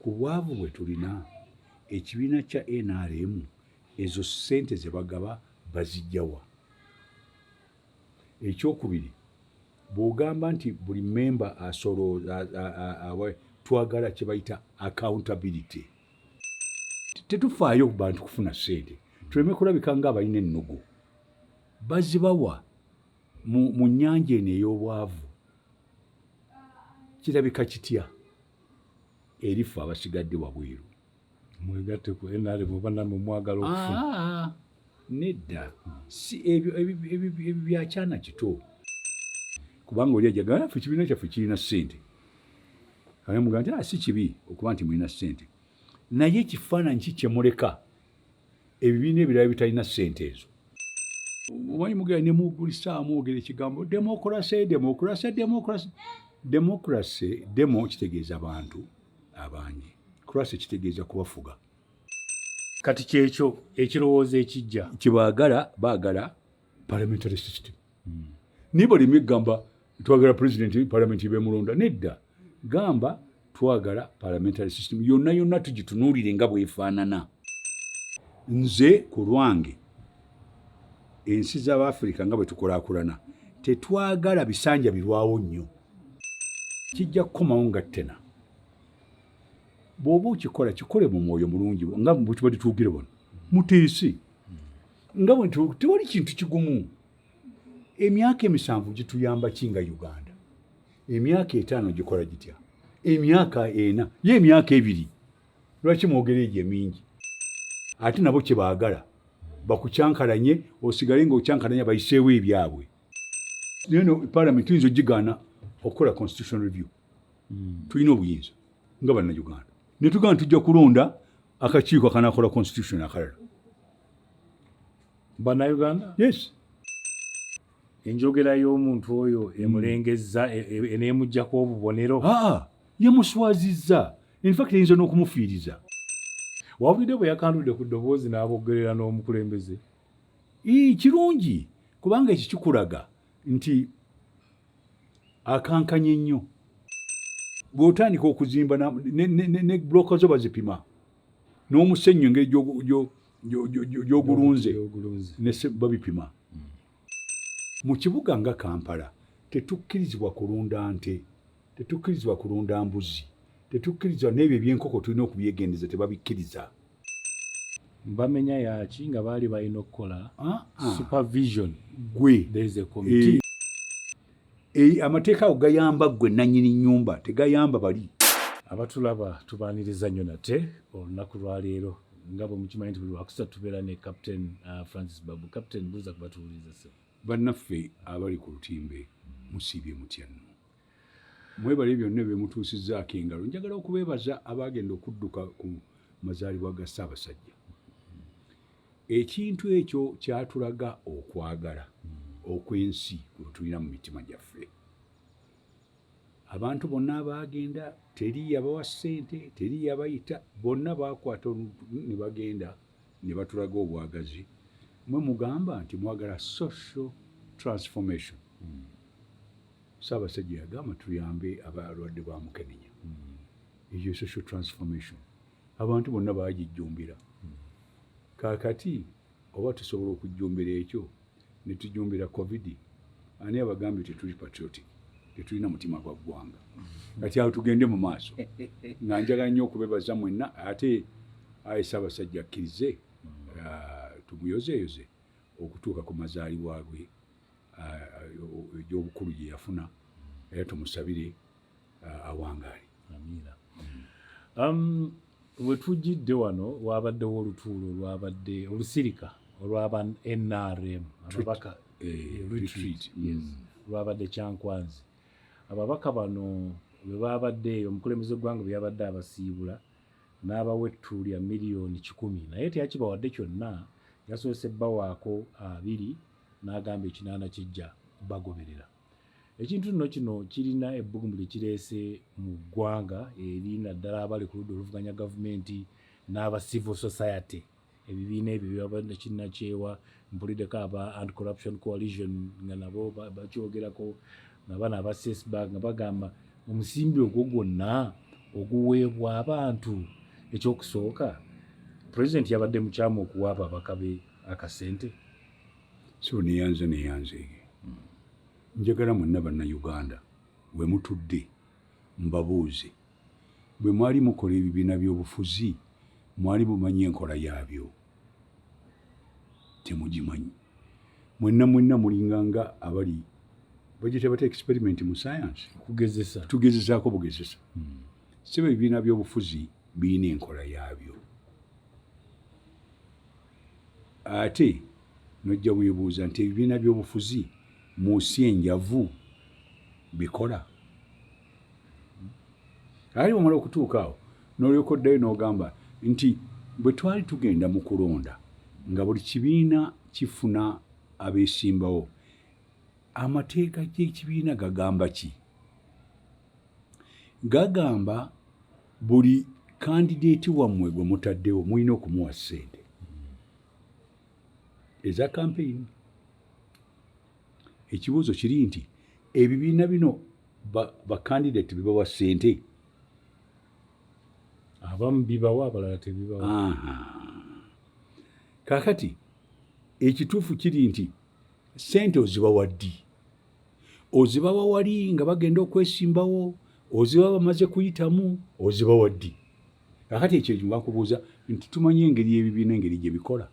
ku bwavu bwe tulina ekibiina kya NRM ezo ssente ze bagaba bazijjawa. Ekyokubiri, bw'ogamba nti buli memba twagala kye bayita accountability. Tetufaayo ku bantu kufuna ssente, tuleme kulabika ng'abalina ennogo. Bazibawa mu nnyanja eno ey'obwavu. Kirabika kitya erifa abasigadde wabweru? Mwegatte ku NRM oba namwe mwagala okufuna. Nedda, si ebyo byakyana kito. Kubanga oli ajagala ffe ekibiina kyaffe kirina ssente. Kale mugamba nti si kibi okuba nti mulina ssente. Naye ekifaananyi ki kye muleka ebibiina ebirala bitalina ssente ezo? Omanyi mugenda ne mugulisa mwogera ekigambo demokrasi. Demo kitegeeza abantu abangi. Kurasi kitegeeza kubafuga. Kati kyekyo ekirowoozo ekijja. Baagala parliamentary system. Niba limwe gamba twagala president parliament bemulonda, nedda. Gamba twagala parliamentary system. Yonna tugitunuulire nga bwefaanana. Nze ku lwange ensi z'Abafirika nga bwe tukulaakulana tetwagala bisanja birwawo nnyo. Kijja kukomawo nga ttena. Bw'oba okikola kikole mu mwoyo mulungi nga bwe tuba tutuukire bano. Muteese. Nga bwe tewali kintu kigumu. Emyaka 7 gituyamba ki nga Uganda? Emyaka 5 gikola gitya? Emyaka 4 ye emyaka 2. Lwaki mwogera egyo emingi? Ate nabo kye baagala bakucyankalanye osigale ng'okyankalanya bayiseewo ebyabwe. Neno parliament tuyinza ogigaana okukola constitutional review. Tulina obuyinza nga bannayuganda. Ne tugamba tujja kulonda akakiiko akanaakola constitution akalala. Bannayuganda? Yes. Enjogera y'omuntu oyo emulengezza eneemuggyako obubonero. Yemuswazizza. In fact eyinza n'okumufiiriza. Wabudde bwe yakandudde ku ddoboozi n'abogerera n'omukulembeze. Kirungi kubanga ekyo kikulaga nti akankanye nnyo. Bw'otandika okuzimba ne bloka zo bazipima n'omusenyu engeri gy'ogulunze babipima. Mu kibuga nga Kampala tetukkirizibwa kulunda nte, tetukkirizibwa kulunda mbuzi, tetukkirizibwa n'ebyo eby'enkoko tulina okubyegendeza tebabikkiriza. Bamenya yaki nga baali balina okukola supervision. There is a committee. Amateeka ago gayamba gwe nannyini nnyumba, tegayamba bali. Abatulaba tubaaniriza nnyo nate olunaku lwaleero nga bwe mukimanyi nti buli lwakusatu tubeera ne Captain Francis Babu. Captain buuza kubatuwuliza se. Bannaffe abali ku lutimbe musiibye mutya nno. Mwebale byonna byemutuusizzaako engalo. Njagala okubeebaza abaagenda okudduka ku mazaalibwa ga Ssaabasajja. Ekintu ekyo kyatulaga okwagala okwensi kwe tulina mu mitima gyaffe. Abantu bonna abaagenda teri yabawa ssente, teri yabayita, bonna baakwata ne bagenda ne batulaga obwagazi. Mwe mugamba nti mwagala social transformation. Ssaabasajja yagamba tuyambe abalwadde ba Mukenenya. Eyo social transformation. Abantu bonna baagijjumbira. Kaakati oba tusobola okujjumbira ekyo ne tujjumbira COVID. Ani abagambye tetuli patriotic, tetulina mutima gwa ggwanga. Kati awo tugende mu maaso. Nga njagala nnyo okubebaza mwenna ate ayi Ssaabasajja akkirize tumuyozeeyoze okutuuka ku mazaalibwa ge egy'obukulu gye yafuna era tumusabire awangaale. Amiina. We tujjidde wano wabaddewo olutuulo olwabadde olusirika olw'aba NRM ababaka retreat. Lwabadde Kyankwanzi. Ababaka bano bwe babadde omukulembeze gw'eggwanga bwe yabadde abasiibula n'abawa ettu lya miliyoni 100 naye teyakibawadde kyonna, yasoose bbawaako 2 n'agamba ekinaana kijja bagoberera. Ekintu nno kino kirina ebbugumu lye kireese mu ggwanga eri naddala abali ku ludda oluvuganya gavumenti n'aba civil society. Ebibiina ebyo byabadde kinnakyewa, mpuliddeko aba Anti-Corruption Coalition nga nabo bakyogerako, n'abaana aba CESBAG nga bagamba omusimbi ogwo gwonna oguweebwa abantu. Ekyokusooka pulezidenti yabadde mukyamu okuwa ababaka be akasente. So neyanze njagala mwenna bannayuganda bwe mutudde mbabuuze, bwe mwali mukola ebibiina by'obufuzi mwali mumanyi enkola yaabyo? Temugimanyi. Mwenna mulinganga abali bagite bata experiment mu science, tugezesaako bugezesa. Sebe ebibiina by'obufuzi birina enkola yaabyo. Ate nojja weebuuza nti ebibiina by'obufuzi mu nsi enjavu bikola. Ali bwomala okutuuka awo n'olyoka oddayo n'ogamba nti bwe twali tugenda mu kulonda nga buli kibiina kifuna abeesimbawo, amateeka g'ekibiina gagamba ki? Gagamba buli kandideeti wammwe gwe mutaddewo mulina okumuwa ssente eza campaign. Ekibuuzo kiri nti ebibiina bino bakandidate bibawa ssente? Abamu bibawa, abalala tebibawa. Kaakati ekituufu kiri nti ssente ozibawa ddi? Ozibawa wali nga bagenda okwesimbawo? Ozibawa bamaze kuyitamu? Ozibawa ddi? Kaakati ekyo kye nkubuuza nti tumanyi engeri y'ebibiina engeri gye bikola.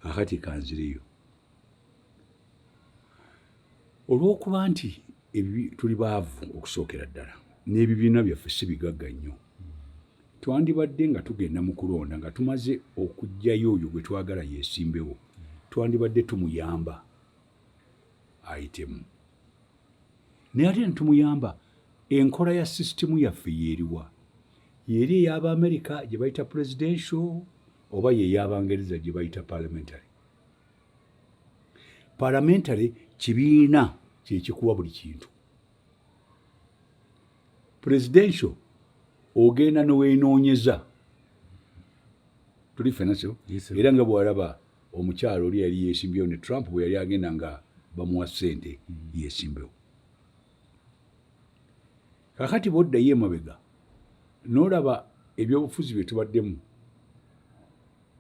Kaakati kanzireyo. Olw'okuba nti tuli baavu okusookera ddala n'ebibiina byaffe si bigagga nnyo, twandibadde nga tugenda mu kulonda nga tumaze okuggyayo oyo gwe twagala yeesimbewo, twandibadde tumuyamba ayitemu. Naye ate netumuyamba, enkola ya sisitemu yaffe yeeriwa? Yeri ey'Abamerika gye bayita presidential oba ye y'Abangereza gye bayita parliamentary? Parliamentary kibiina kyekikuwa buli kintu. Presidential ogenda nowenoonyeza. Tuli ffenasio? Era nga bw'alaba omukyalo oli yali yeesimbyewo ne Trump bwe yali agenda nga bamuwa ssente yeesimbewo. Kakati bw'oddayo emabega n'olaba ebyobufuzi bye tubaddemu,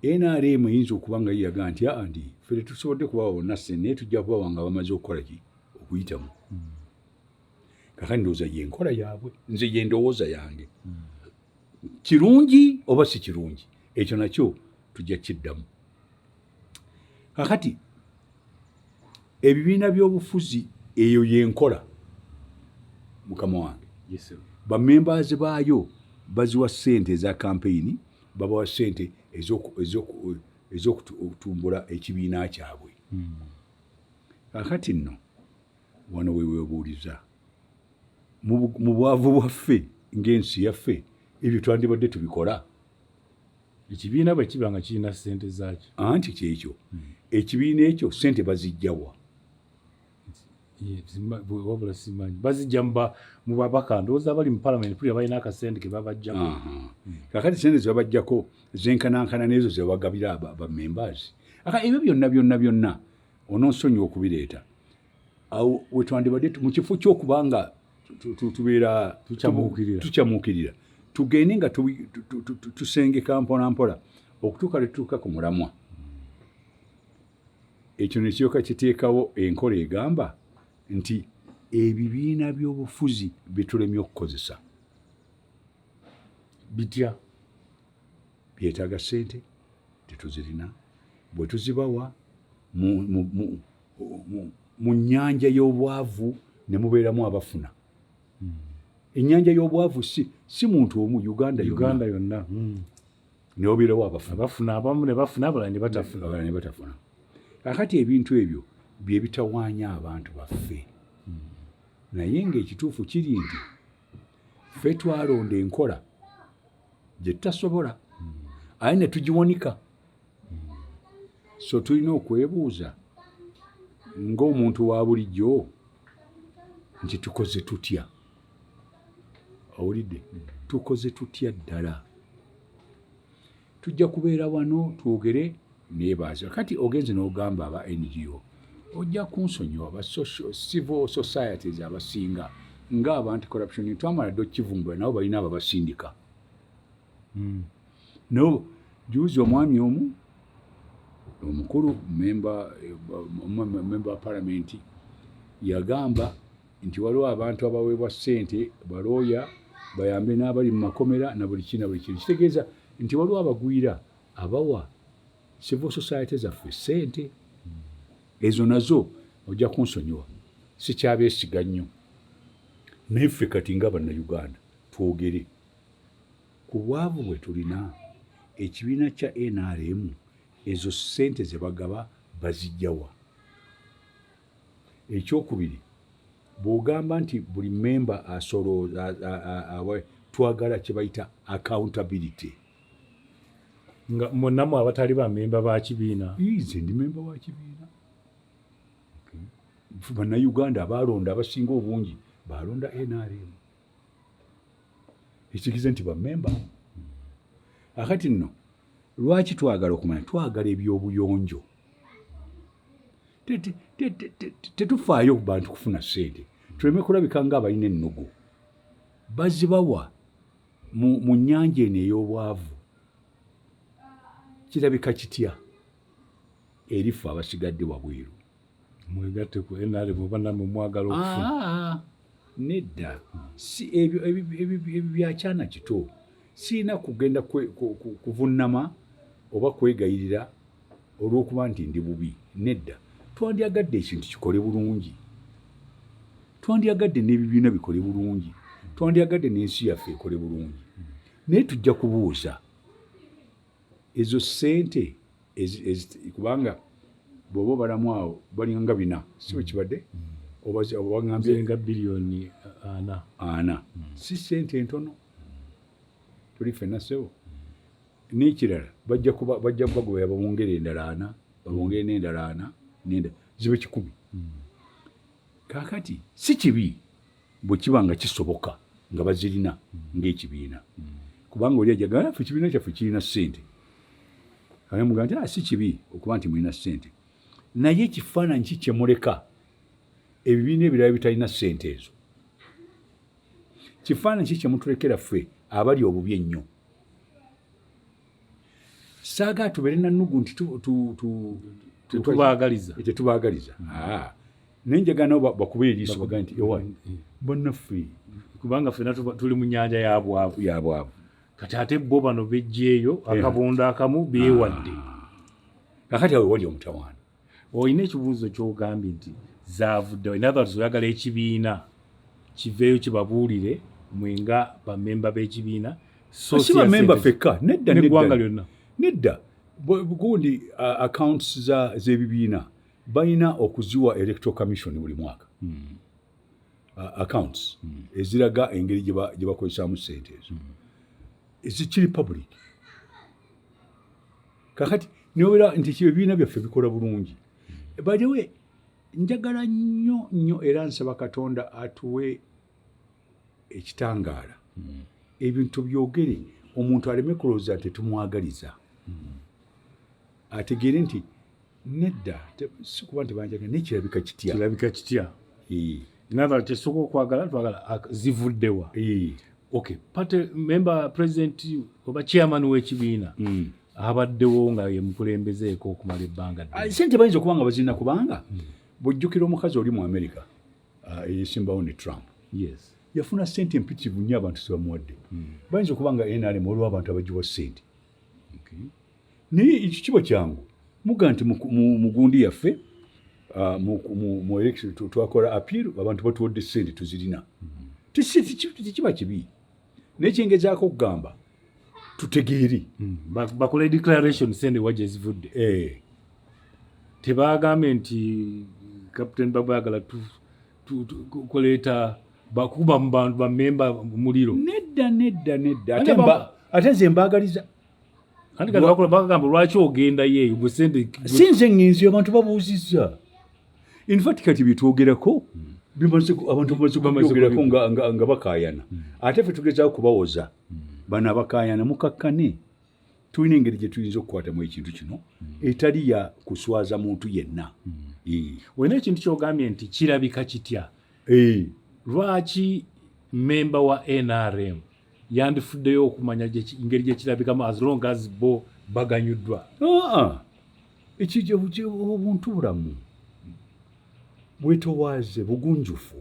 NRM eyinza okuba nga yeyaga nti ndi ffe tetusobodde kubawa bonna ssente naye tujja kubawa nga bamaze okukola ki? Okuyitamu. Kakati ndowooza y'enkola yaabwe, nze ye ndowooza yange. Kirungi oba si kirungi, ekyo nakyo tujja kiddamu. Kakati ebibiina by'obufuzi eyo y'enkola mukama wange. Bamembers baayo baziwa ssente eza campaign, babawa ssente ez'okutumbula ekibiina kyabwe. Kakati nno wano we weebuuliza mu bwavu bwaffe ng'ensi yaffe ebyo twandibadde tubikola? Ekibiina bwe kiba nga kirina ssente zaakyo. Anti kyekyo ekibiina ekyo ssente bazijjawa? Wabula simanyi bazijja mu babaka, ndowooza abali mu palamenti pulira balina akasente ke babajjako. Kakati ssente ze babajjako zenkanankana n'ezo ze babagabira ba-members. Ebyo byonna onoonsonyiwa okubireeta awo we twandibadde mu kifo ky'okuba nga tubeera tukyamuukirira, tugende nga tusengeka mpola okutuuka lwe tutuuka ku mulamwa. Ekyo ne kiryoka kiteekawo enkola egamba nti ebibiina by'obufuzi bitulemye okukozesa bitya? Byetaaga ssente, tetuzirina. Bwe tuzibawa mu nnyanja y'obwavu ne mubeeramu abafuna. Ennyanja y'obwavu si muntu omu, Uganda yonna. Ne wabeerawo abafuna, abamu ne bafuna, abalala ne batafuna. Kakati ebintu ebyo bye bitawaanya abantu baffe. Naye ng'ekituufu kiri nti ffe twalonda enkola gye tutasobola, aye ne tugiwanika. So tulina okwebuuza ng'omuntu wa bulijjo nti tukoze tutya? Owulidde? Tukoze tutya ddala? Tujja kubeera wano twogere neebaaza. Kati ogenze n'ogamba aba NGO ojja kunsonyiwa civil societies abasinga ng'aba anti-corruption twamala dde okivumbula nabo balina ababasindika no juuzi omwami omu omukulu member wa parliament yagamba nti waliwo abantu abaweebwa ssente balooya bayambe n'abali mu makomera na buli kintu kitegeeza nti waliwo abagwira abawa civil society zaffe ssente ezo nazo ojja kunsonyiwa sikyabeesiga nnyo naye ffe kati nga bannayuganda twogere ku bwavu bwe tulina ekibiina kya NRM ezo ssente ze bagaba bazijjawa. Ekyokubiri bw'ogamba nti buli memba twagala kye bayita accountability. Nga munamu abatali ba memba ba kibiina. Nze ndi memba wa kibiina. Bannayuganda abalonda abasinga obungi balonda NRM. Ekigize nti ba memba. Akati nno lwaki twagala okumanya twagala ebyobuyonjo. Tetufaayo ku bantu kufuna ssente. Tuleme kulabika ng'abalina ennogo. Bazibawa mu nnyanja eno ey'obwavu. Kirabika kitya erifu abasigadde wabweru. Mwegatte ku NRM banamu mwagala okufuna. Nedda. Si ebyo byakyana kito. Siina kugenda kuvunnama oba kwegayirira olw'okuba nti ndi bubi. Nedda. Twandyagadde ekintu kikole bulungi. Twandyagadde n'ebibiina bikole bulungi. Twandyagadde n'ensi yaffe ekole bulungi. Naye tujja kubuuza ezo ssente kubanga bw'oba obalamu awo balinga 4 si bwe kibadde oba ngambye nga biliyoni 4 si ssente ntono tuli ffenna ssebo n'ekirala bajja kubagoya babongere endala 4 babongere n'endala 4 n'endala zibe 10 kaakati si kibi bwe kiba nga kisoboka nga bazirina ng'ekibiina kubanga oli ajagala ffe ekibiina kyaffe kirina ssente kale mugamba nti si kibi okuba nti mulina ssente naye ekifaananyi ki kye muleka ebibiina ebirala bitalina ssente ezo kifaananyi ki kye mutulekera ffe abali obubi ennyo saaga tubeere na nnugu nti tetubaagaliza naye njagala nabo bakube eriiso baga nti ewa bannaffe kubanga ffena tuli mu nnyanja yabwavu kati ate bo bano bejjeeyo akabondo akamu beewadde kakati awe wali omutawaana olina ekibuuzo ky'ogambye nti zaavuddewo in other words oyagala ekibiina kiveeyo kibabuulire mwenga bamemba b'ekibiina si bamemba fekka neggwanga lyonna nedda gundi accounts z'ebibiina balina okuziwa electoral commission buli mwaka accounts eziraga engeri gye bakozesaamu ssente ezo ezikiri public kakati niwera nti ebibiina byaffe bikola bulungi badewe njagala nnyo era nsaba Katonda atuwe ekitangaala ebintu byogere omuntu aleme kulowooza nti tumwagaliza ategeere nti nedda si kuba nti banjagala naye kirabika kitya inatha kyesooka okwagala twagala zivuddewa okay party member president oba chairman w'ekibiina abaddewo nga ye mukulembezeeko okumala ebbanga sente bayinza okuba nga bazirina kubanga bw'ojjukira omukazi oli mu America eyesimbawo ne Trump yafuna ssente empitirivu nnyo abantu sebamuwadde bayinza okuba nga NRM waliwo abantu abagiwa ssente naye ekyo kiba kyangu muga nti mu gundi yaffe mu election twakola appeal abantu batuwadde ssente tuzirina tekiba kibi naye kyengezaako okugamba tutegeeri bakole declaration sente wajja zivudde tebagambe nti Captain Babu ayagala kuleeta bakuba mu bantu bamemba muliro nedda ate nze mbaagaliza anti kati bagamba lwaki ogenda yeeyo gwe sente si nze ngenzi abantu babuuzizza in fact kati byetwogerako abantu bamazeogerako nga bakaayana ate ffe tugezaako kubawoza bano abakaayana mukakkane tulina engeri gye tuyinza okukwatamu ekintu kino etali ya kuswaza muntu yenna olina ekintu kyogambye nti kirabika kitya lwaki memba wa NRM yandifuddeyo okumanya engeri gyekirabikamu as long as bo baganyuddwa? Obuntu bulamu bwetowaaze bugunjufu.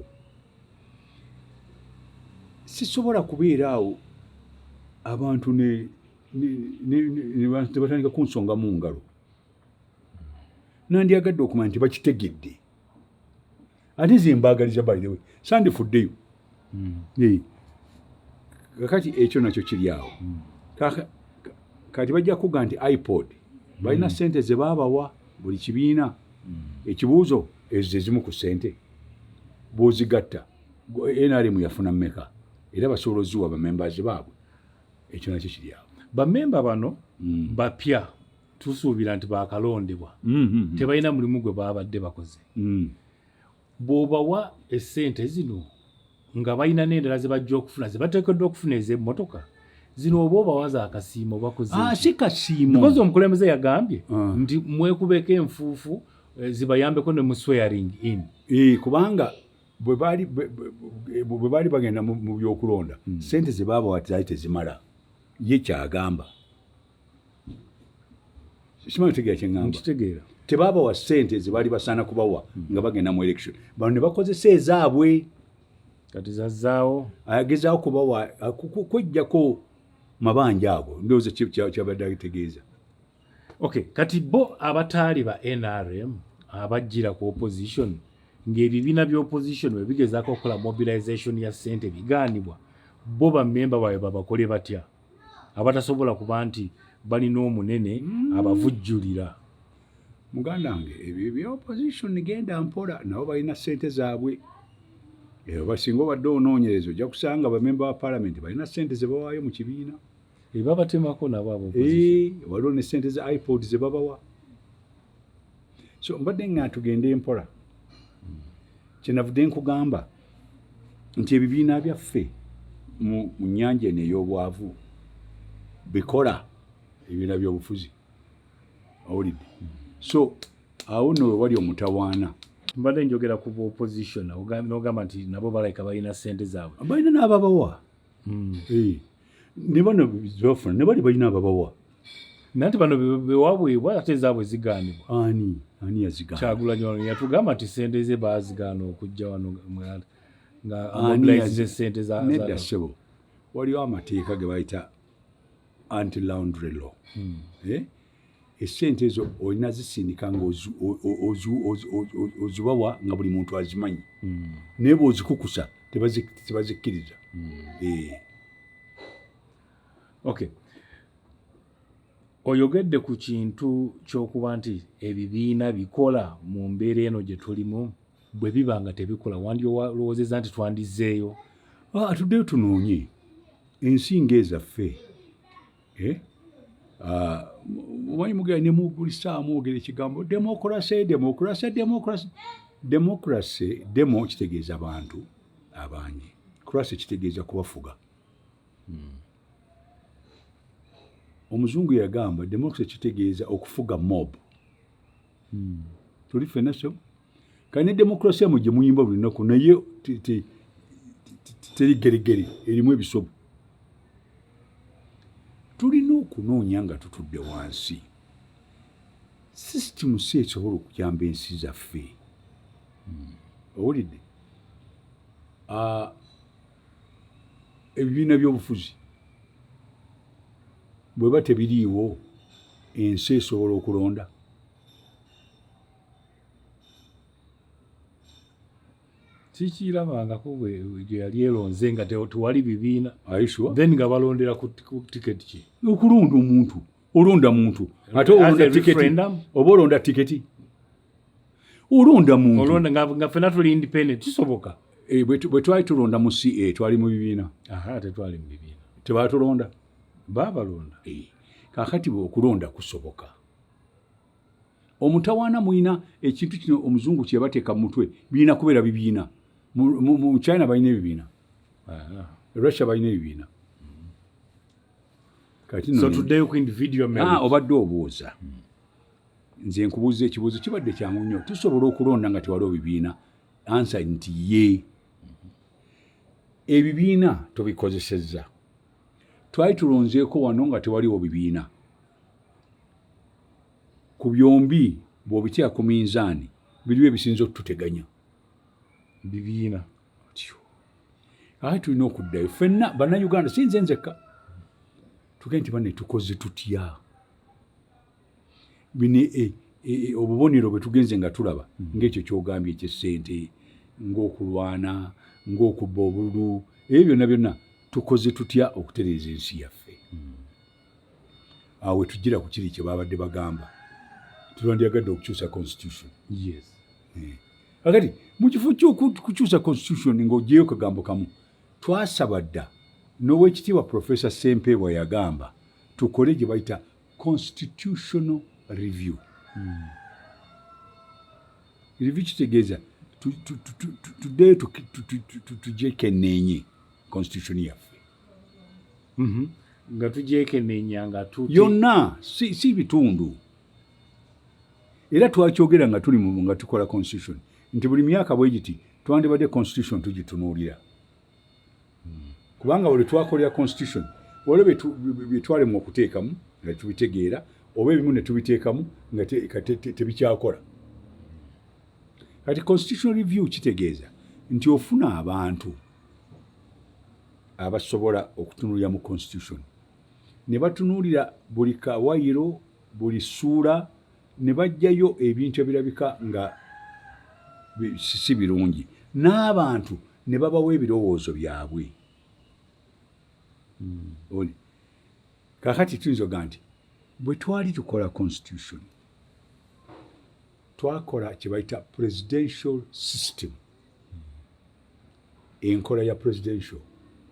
Sisobola kubeera awo abantu ne batandika kunsonga mu ngalo. Nandyagadde okumanya nti bakitegedde. Ate nze mbaagaliza by the way sandifuddeyo. Kakati ekyo nakyo kiri awo. Kati bajja kuga nti iPod balina ssente ze baabawa buli kibiina. Ekibuuzo ezo ezimu ku ssente bw'ozigatta NRM yafuna mmeka era basobola oziwa bamembers baabwe. Ekyo nakyo kiri awo. Bamemba bano bapya tusuubira nti baakalondebwa tebalina mulimu gwe baabadde bakoze. Bw'obawa essente zino nga balina n'endala ze bajja okufuna ze bateekeddwa okufuna ez'emmotoka zino oba obawaza akasiimo bakoze. Si kasiimo. Because omukulembeze yagambye nti mwekubeko enfuufu zibayambeko ne mu swearing in. Kubanga bwe baali bagenda mu byokulonda ssente ze baabawa zaali tezimala. Ye kyagamba. Simanyi tegeera kye ŋŋamba. Nkitegeera. Tebaabawa ssente ze baali basaana kubawa nga bagenda mu election. Bano ne bakozesa ezaabwe. Kati zazzaawo. Agezaawo kubawa kwejjako mabanja ago. Ndowooza kyabadde akitegeeza. Okay, kati bo abataali ba NRM abajjira ku opposition ng'ebibiina by'opposition bwe bigezaako okukola mobilization ya ssente bigaanibwa bo bammemba baabwe babakole batya abatasobola kuba nti balina omunene abavujjulira. Muganda wange ebyo bya opposition genda mpola nabo balina ssente zaabwe. Basinga obadde onoonyereza ojja kusanga bamemba ba parliament balina ssente ze bawaayo mu kibiina. Babatemako nabo abo opposition. Waliwo ne ssente za iPod ze babawa. So mbadde nga tugende mpola. Kyenavudde nkugamba nti ebibiina byaffe mu nnyanja eno ey'obwavu bikola ebibiina by'obufuzi. Owulidde? So awo nno we wali omutawaana. Mbadde njogera ku opposition n'ogamba nti nabo balayika balina ssente zaabwe. Balina n'ababawa. Ne bano zibafuna ne bali balina ababawa. Nanti bano bewaabwebwa ate ezaabwe zigaanibwa. Ani yazigaana? Kyagulanyi wano yatugamba nti ssente ze baazigaana okujja wano nga amobilize ssente za nedda ssebo. Waliwo amateeka ge bayita anti-laundry law. Essente ezo olina zisindika nga ozibawa nga buli muntu azimanyi. Naye bw'ozikukusa tebazikkiriza. Okay. Oyogedde ku kintu ky'okuba nti ebibiina bikola mu mbeera eno gye tulimu bwe biba nga tebikola wandyolowoozeza nti twandizzeeyo. Tuddeyo tunoonye ensinga ezaffe. Omanyi mugera ne buli ssaawa mwogera ekigambo democracy. Demo kitegeeza bantu abangi. Cracy kitegeeza kubafuga. Omuzungu yagamba democracy kitegeeza okufuga mob. Tuli ffenna so. Kale ne democracy mu gye muyimba buli lunaku naye teri gerigeri erimu ebisobo. Tulina okunoonya nga tutudde wansi. System si esobola okuyamba ensi zaffe. Owulidde? Ebibiina by'obufuzi bwe ba tebiriiwo ensi esobola okulonda. Sikirabangako gye yali eronze nga tewali bibiina. Ayiswa? Then nga balondera ku tiketi ki? Okulonda omuntu. Olonda muntu. Ate olonda tiketi. Oba olonda tiketi. Olonda muntu. Olonda nga ffenna tuli independent kisoboka. Bwe twali tulonda mu CA twali mu bibiina. Tetwali mu bibiina. Tebaatulonda? Baabalonda. Kaakati okulonda kusoboka. Omutawaana mulina ekintu kino omuzungu kye bateeka mu mutwe birina kubeera bibiina. Mu China balina ebibiina. Russia balina ebibiina. So tuddeyo ku individual merit. Obadde obuuza. Nze nkubuuza ekibuuzo kibadde kyangu nnyo. Tusobola okulonda nga tewaliwo bibiina. Answer nti ye. ebibiina tubikozesezza twali tulonzeeko wano nga tewaliwo bibiina ku byombi bw'obitya ku minzaani biriwo ebisinza okututeganya bibiina ate tulina okuddayo ffenna bannayuganda sinze nzekka tugende nti banne tukoze tutya bino obubonero bwe tugenze nga tulaba ng'ekyo ky'ogambye eky'essente ng'okulwana ng'okubba obululu ebyo byonna byonna tukoze tutya okutereeza ensi yaffe awo we tugira ku kiri kye babadde bagamba tulwandiyagadde okukyusa constitution yes akati mu kifo ky'okukyusa constitution ng'ogyeyo kagambo kamu twasaba dda n'owekitiibwa professor Ssempeebwa yagamba tukole gye bayita constitutional review review kitegeeza tuddeyo tugyekeneenye constitution yaffe nga tugyekenneenya nga yonna si bitundu era twakyogera nga tuli nga tukola constitution nti buli myaka bwe giti twandibadde constitution tugitunuulira kubanga buli twakolera constitution waliwo bye twalema okuteekamu nga tubitegeera oba ebimu ne tubiteekamu nga tebikyakola kati constitutional review kitegeeza nti ofuna abantu abasobola okutunuulira mu constitution ne batunuulira buli kawayiro buli ssuula ne bajjayo ebintu ebirabika nga si birungi n'abantu ne babawo ebirowoozo byabwe kakati tuyinza oga nti bwe twali tukola constitution twakola kye bayita presidential system enkola ya presidential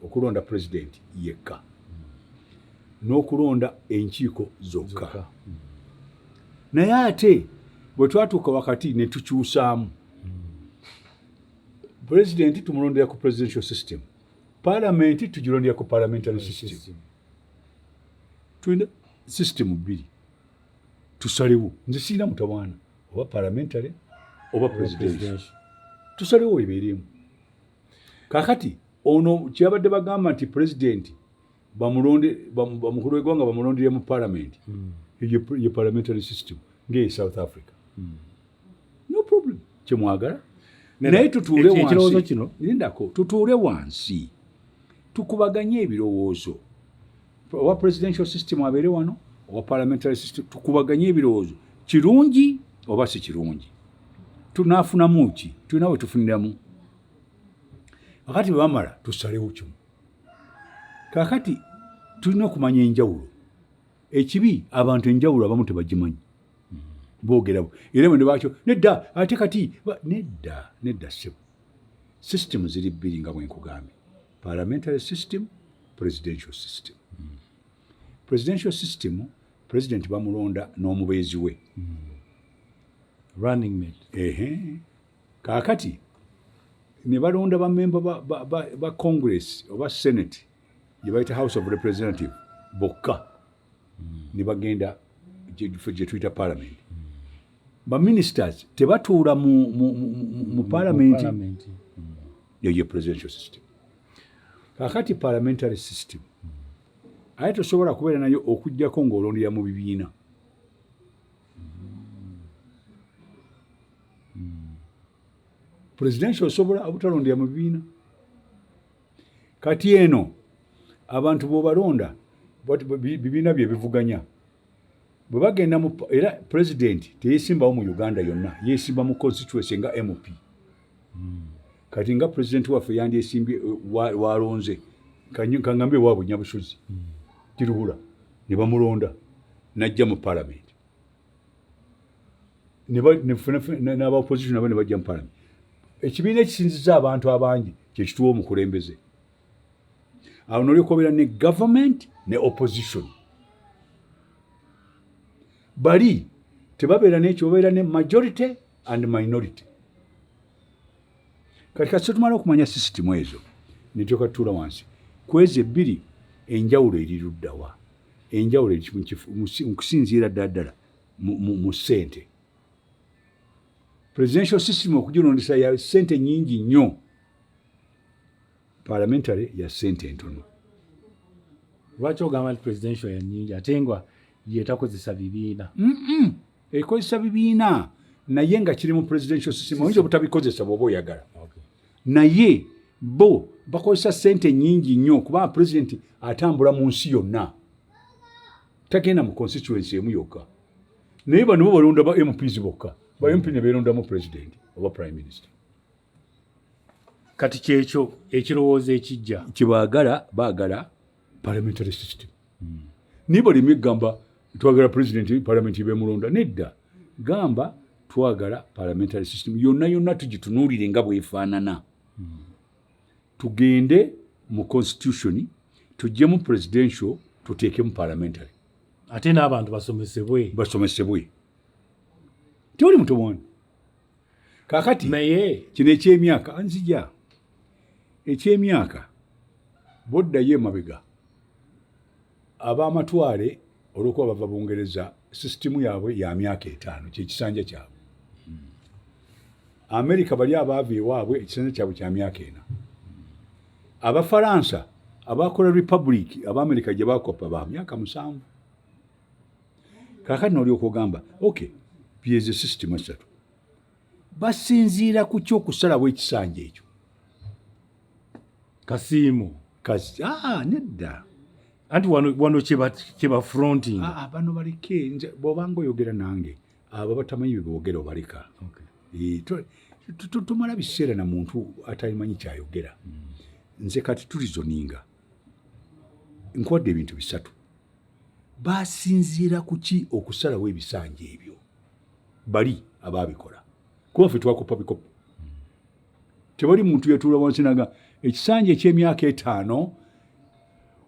okulonda president yekka n'okulonda enkiiko zokka naye ate bwe twatuuka wakati ne tukyusaamu president tumulondera ku presidential system parliament tugirondera ku parliamentary system tulina system bbiri tusalewo nze sirina mutawaana oba parliamentary oba presidential tusalewo ebeeremu kakati ono kyabadde bagamba nti president bamulonde bamukulu w'eggwanga bamulondere mu parliament ye parliamentary system ng'e South Africa no problem kyemwagala naye tutuule wansi kino lindako tutuule wansi tukubaganye ebirowoozo owa presidential system abeere wano owa parliamentary system tukubaganye ebirowoozo kirungi oba si kirungi tunaafunamu ki tulina we tufuniramu kakati bwebamala tusalewo kimu kakati tulina okumanya enjawulo ekibi abantu enjawulo abamu tebagimanyi boogerawo era mwene bakyo nedda ate kati nedda sebo system ziri bbiri nga bwenkugambye parliamentary system presidential system presidential system president bamulonda n'omubeezi we running mate kakati ne balonda bamemba ba congress oba senate gye bayita house of representative bokka ne bagenda gye tuyita parliament baministers tebatuula mu parliament ye presidential system kakati parliamentary system aye tosobola kubeera nayo okuggyako ng'olondera mu bibiina presidential osobola obutalondera mu bibiina kati eno abantu bw'obalonda bibiina bye bivuganya bwe bagenda era president teyeesimbawo mu Uganda yonna yeesimba mu constituency nga MP kati nga president waffe yandyesimbye walonze kangambe waabwe Nyabusozi Kiruhura ne bamulonda najja mu parliament n'aba opposition nabo ne bajja mu parliament ekibiina ekisinziza abantu abangi kyekituwa omukulembeze awo nolyoka obeera ne government ne opposition bali tebabeera n'ekyo babeera ne majority and minority kati kasi tumala okumanya sisitimu ezo netyoka tutuula wansi kwezi ebbiri enjawulo eri luddawa enjawulo eri mu kusinziira ddala mu ssente presidential system okugirondesa ya ssente nnyingi nnyo parliamentary ya ssente entono. Lwaki ogamba nti presidential ya nnyingi ate nga yetakozesa bibiina? Ekozesa bibiina naye nga kiri mu presidential system oyinza obutabikozesa bw'oba oyagala. Naye bo bakozesa ssente nnyingi nnyo kuba president atambula mu nsi yonna tagenda mu constituency emu yokka. Naye bano bo balonda ba MPs bokka, ba MP ne beerondamu president oba prime minister. Kati kyekyo ekirowoozo ekijja baagala parliamentary system. Niba limye gamba twagala president parliament ibemulonda nedda, gamba twagala parliamentary system yonna tugitunuulire nga bwefaanana. Tugende mu constitution tujje mu presidential tuteeke mu parliamentary. Ate n'abantu basomesebwe. Tewali mutobooni. Kaakati naye kino ekyemyaka nzija ekyemyaka boddayo emabega ab'amatwale olw'okuba bava Bungereza sisitimu yaabwe ya myaka 5 kyekisanja kyabwe. Amerika bali abaava ewaabwe ekisanja kyabwe kya myaka 4. Abafalansa abakola republic Abamerika gye bakopa ba myaka 7. Kaakati n'olyoka ogamba okay byeze system esatu basinziira ku kyokusalawo ekisanja ekyo kasiimu nedda anti wano kyeba fronting. Bano baleke nze bw'obanga oyogera nange abo batamanyi bye boogera obaleka. Tumala biseera na muntu atamanyi kyayogera. Nze kati tulizoninga nkuwadde ebintu bisatu. Basinziira ku ki okusalawo ebisanja ebyo bali abaabikola kuba ffe twakopa bikopo. Tewali muntu yatuula wansi naga ekisanja eky'emyaka 5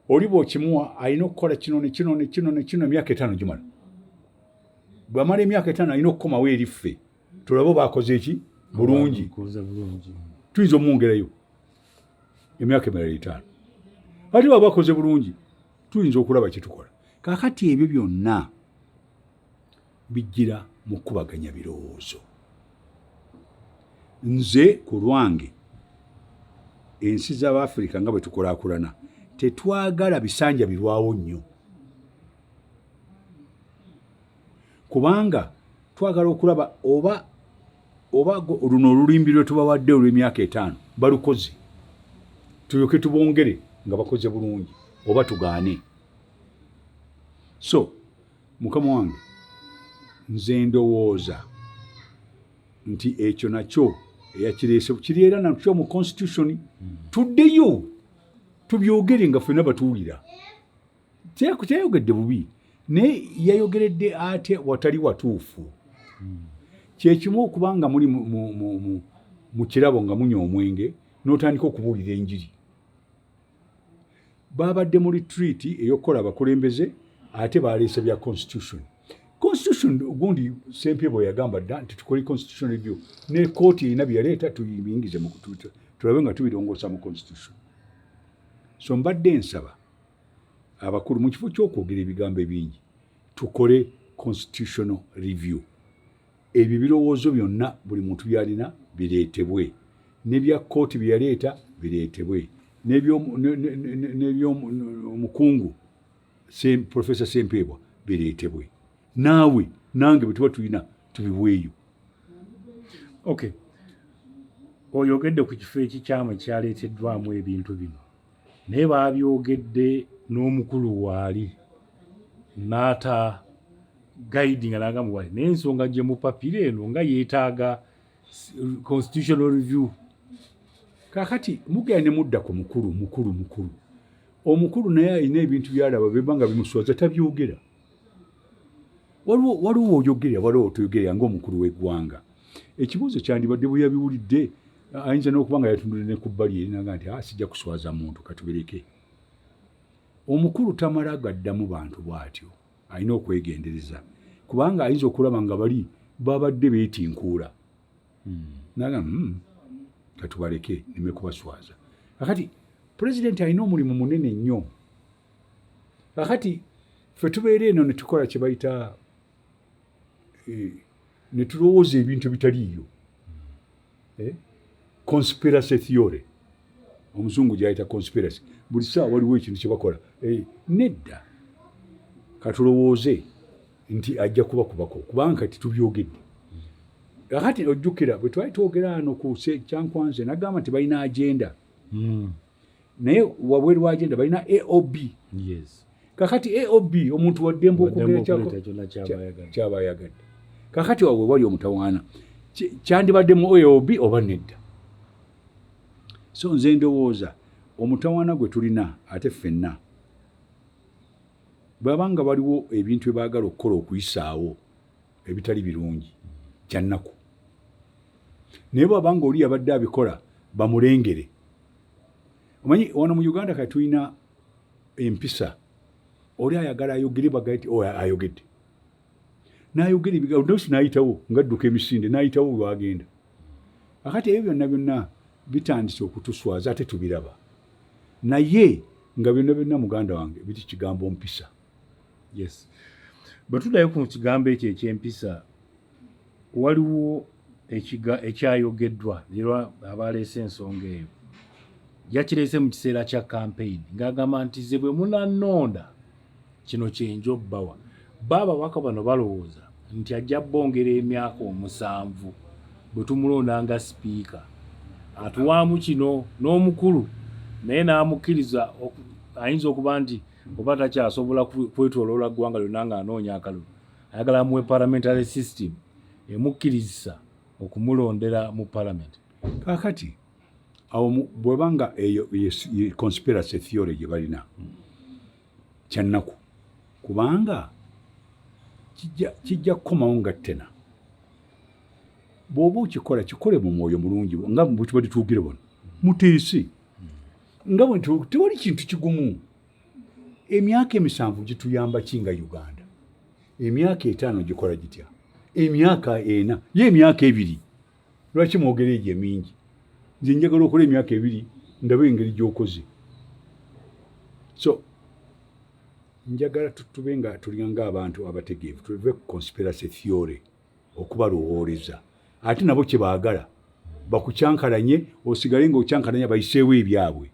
oli bw'okimuwa alina okukola kino ne kino emyaka 5 gimala. Bw'amala emyaka 5 alina okukomawo eri ffe tulabe baakoze eki bulungi. Tuyinza omwongerayo emyaka emirala 5. Ate baba bakoze bulungi tuyinza okulaba kye tukola. Kaakati ebyo byonna bijjira mu kubaganya birowoozo. Nze ku lwange ensi z'Abafirika nga bwe tukulaakulana tetwagala bisanja birwawo nnyo. Kubanga twagala okulaba oba luno olulimbi lwe tubawadde olw'emyaka 5 balukoze. Tulyoke tubongere nga bakoze bulungi oba tugaane. So, mukama wange nze ndowooza nti ekyo nakyo eyakireese kiriera nakyo mu constitution tuddeyo tubyogere nga ffenna batuwulira. Teyayogedde bubi naye yayogeredde ate watali watuufu. Kyekimu okubanga muli mu kirabo nga munywa omwenge n'otandika okubuulira enjiri. Babadde mu retreat ey'okukola abakulembeze ate baleese bya constitution. Constitution gundi Ssempye bwe yagamba dda nti tukole constitution review ne kooti erina bye yaleeta tuyingize mu kutuuta tulabe nga tubirongoosa mu constitution. So mbadde nsaba abakulu mu kifo ky'okwogera ebigambo ebingi tukole constitutional review. Ebyo birowoozo byonna buli muntu byalina bireetebwe, n'ebya kooti bye yaleeta bireetebwe, n'ebyomukungu Professor Ssempebwa bireetebwe. Naawe nange bwe tuba tulina tubiweeyo. Okay. Oyogedde ku kifo ekikyamu kyaleeteddwamu ebintu bino naye baabyogedde n'omukulu waali n'ata guiding n'agamba wali n'ensonga gye mu papira eno nga yeetaaga constitutional review. Kaakati mugenda ne mudda ku mukulu. Omukulu naye alina ebintu byalaba biba nga bimuswaza tabyogera. Waliwo oyogera waliwo toyogera ng'omukulu w'eggwanga. Ekibuuzo kyandibadde bwe yabiwulidde ayinza n'okuba nga yatundule ne ku bbali eri naga nti sijja kuswaza muntu katubireke. Omukulu tamala gaddamu bantu bw'atyo alina okwegendereza kubanga ayinza okulaba nga bali babadde beetinkuula. Naga katubaleke nime kubaswaza. Kakati pulezidenti alina omulimu munene nnyo. Kakati ffe tubeera eno ne tukola kye bayita ne tulowooza ebintu bitaliiyo. Conspiracy theory. omuzungu gyayita conspiracy buli saa waliwo ekintu kyebakola nedda katulowooze nti ajja kubakubako kubanga kati tubyogedde kakati ojjukira bwe twali twogera wano ku Kyankwanzi nagamba nti balina agenda naye wabweru wa agenda balina AOB kakati AOB omuntu waddembe okugera kyabayagadde kakati wabwe wali omutawaana kyandibaddemu AOB oba nedda so nze ndowooza omutawaana gwe tulina ate ffenna bwabanga waliwo ebintu ebaagala okukola okuyisaawo ebitali birungi kyannaku naye bwabanga oli yabadde abikola bamulengere omanyi wano mu Uganda kati tulina empisa oli ayagala ayogere bagati ayogedde n'ayogera ebigambo ndosi n'ayitawo ng'adduka emisinde n'ayitawo wagenda akati ebyo byonna bitandise okutuswaza ate tubiraba naye nga byonna muganda wange biti kigambo mpisa bwe tuddayo ku kigambo ekyo eky'empisa waliwo ekyayogeddwa era abaleese ensonga eyo yakireese mu kiseera kya kampeyini ng'agamba nti ze bwe munannonda kino kyenja obbawa babaka bano balowooza nti ajja bongera emyaka 7 bwe tumulonda nga sipiika atuwaamu kino n'omukulu naye n'amukkiriza ayinza okuba nti oba takyasobola kwetoloola ggwanga lyonna ng'anoonya akalulu ayagala amuwe parliamentary system emukkiriza okumulondera mu parliament kakati awo bwebanga eyo conspiracy theory gye balina kyannaku kubanga kijja kukomawo nga ttena bw'oba okikola kikole mu mwoyo mulungi nga bwe tuwugire bono muteesi nga bwe tewali kintu kigumu emyaka 7 gituyamba kinga Uganda emyaka 5 gikola gitya emyaka 4 ye emyaka 2 lwaki mwogera egyo mingi nze njagala okola emyaka 2 ndabe engeri gy'okoze so njagala tube nga tulinga abantu abategeevu tuve ku conspiracy theory okubalowooleza ate nabo kye baagala bakucyankalanye osigale ng'okyankalanya bayiseewo ebyabwe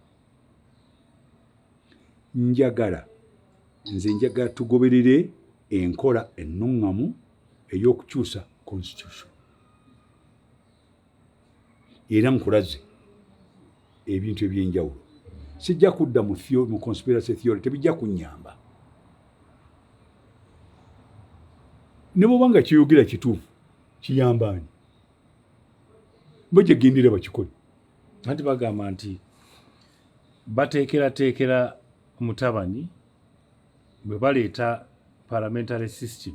nze njagala tugoberere enkola ennuŋŋamu ey'okukyusa constitution era nkulaze ebintu ebyenjawulo sijja kudda mu conspiracy theory tebijja kunnyamba ne bw'oba nga kiyogera kituufu kiyambaani bajja gendera bakikole anti bagamba nti bateekerateekera mutabani bwe baleeta parliamentary system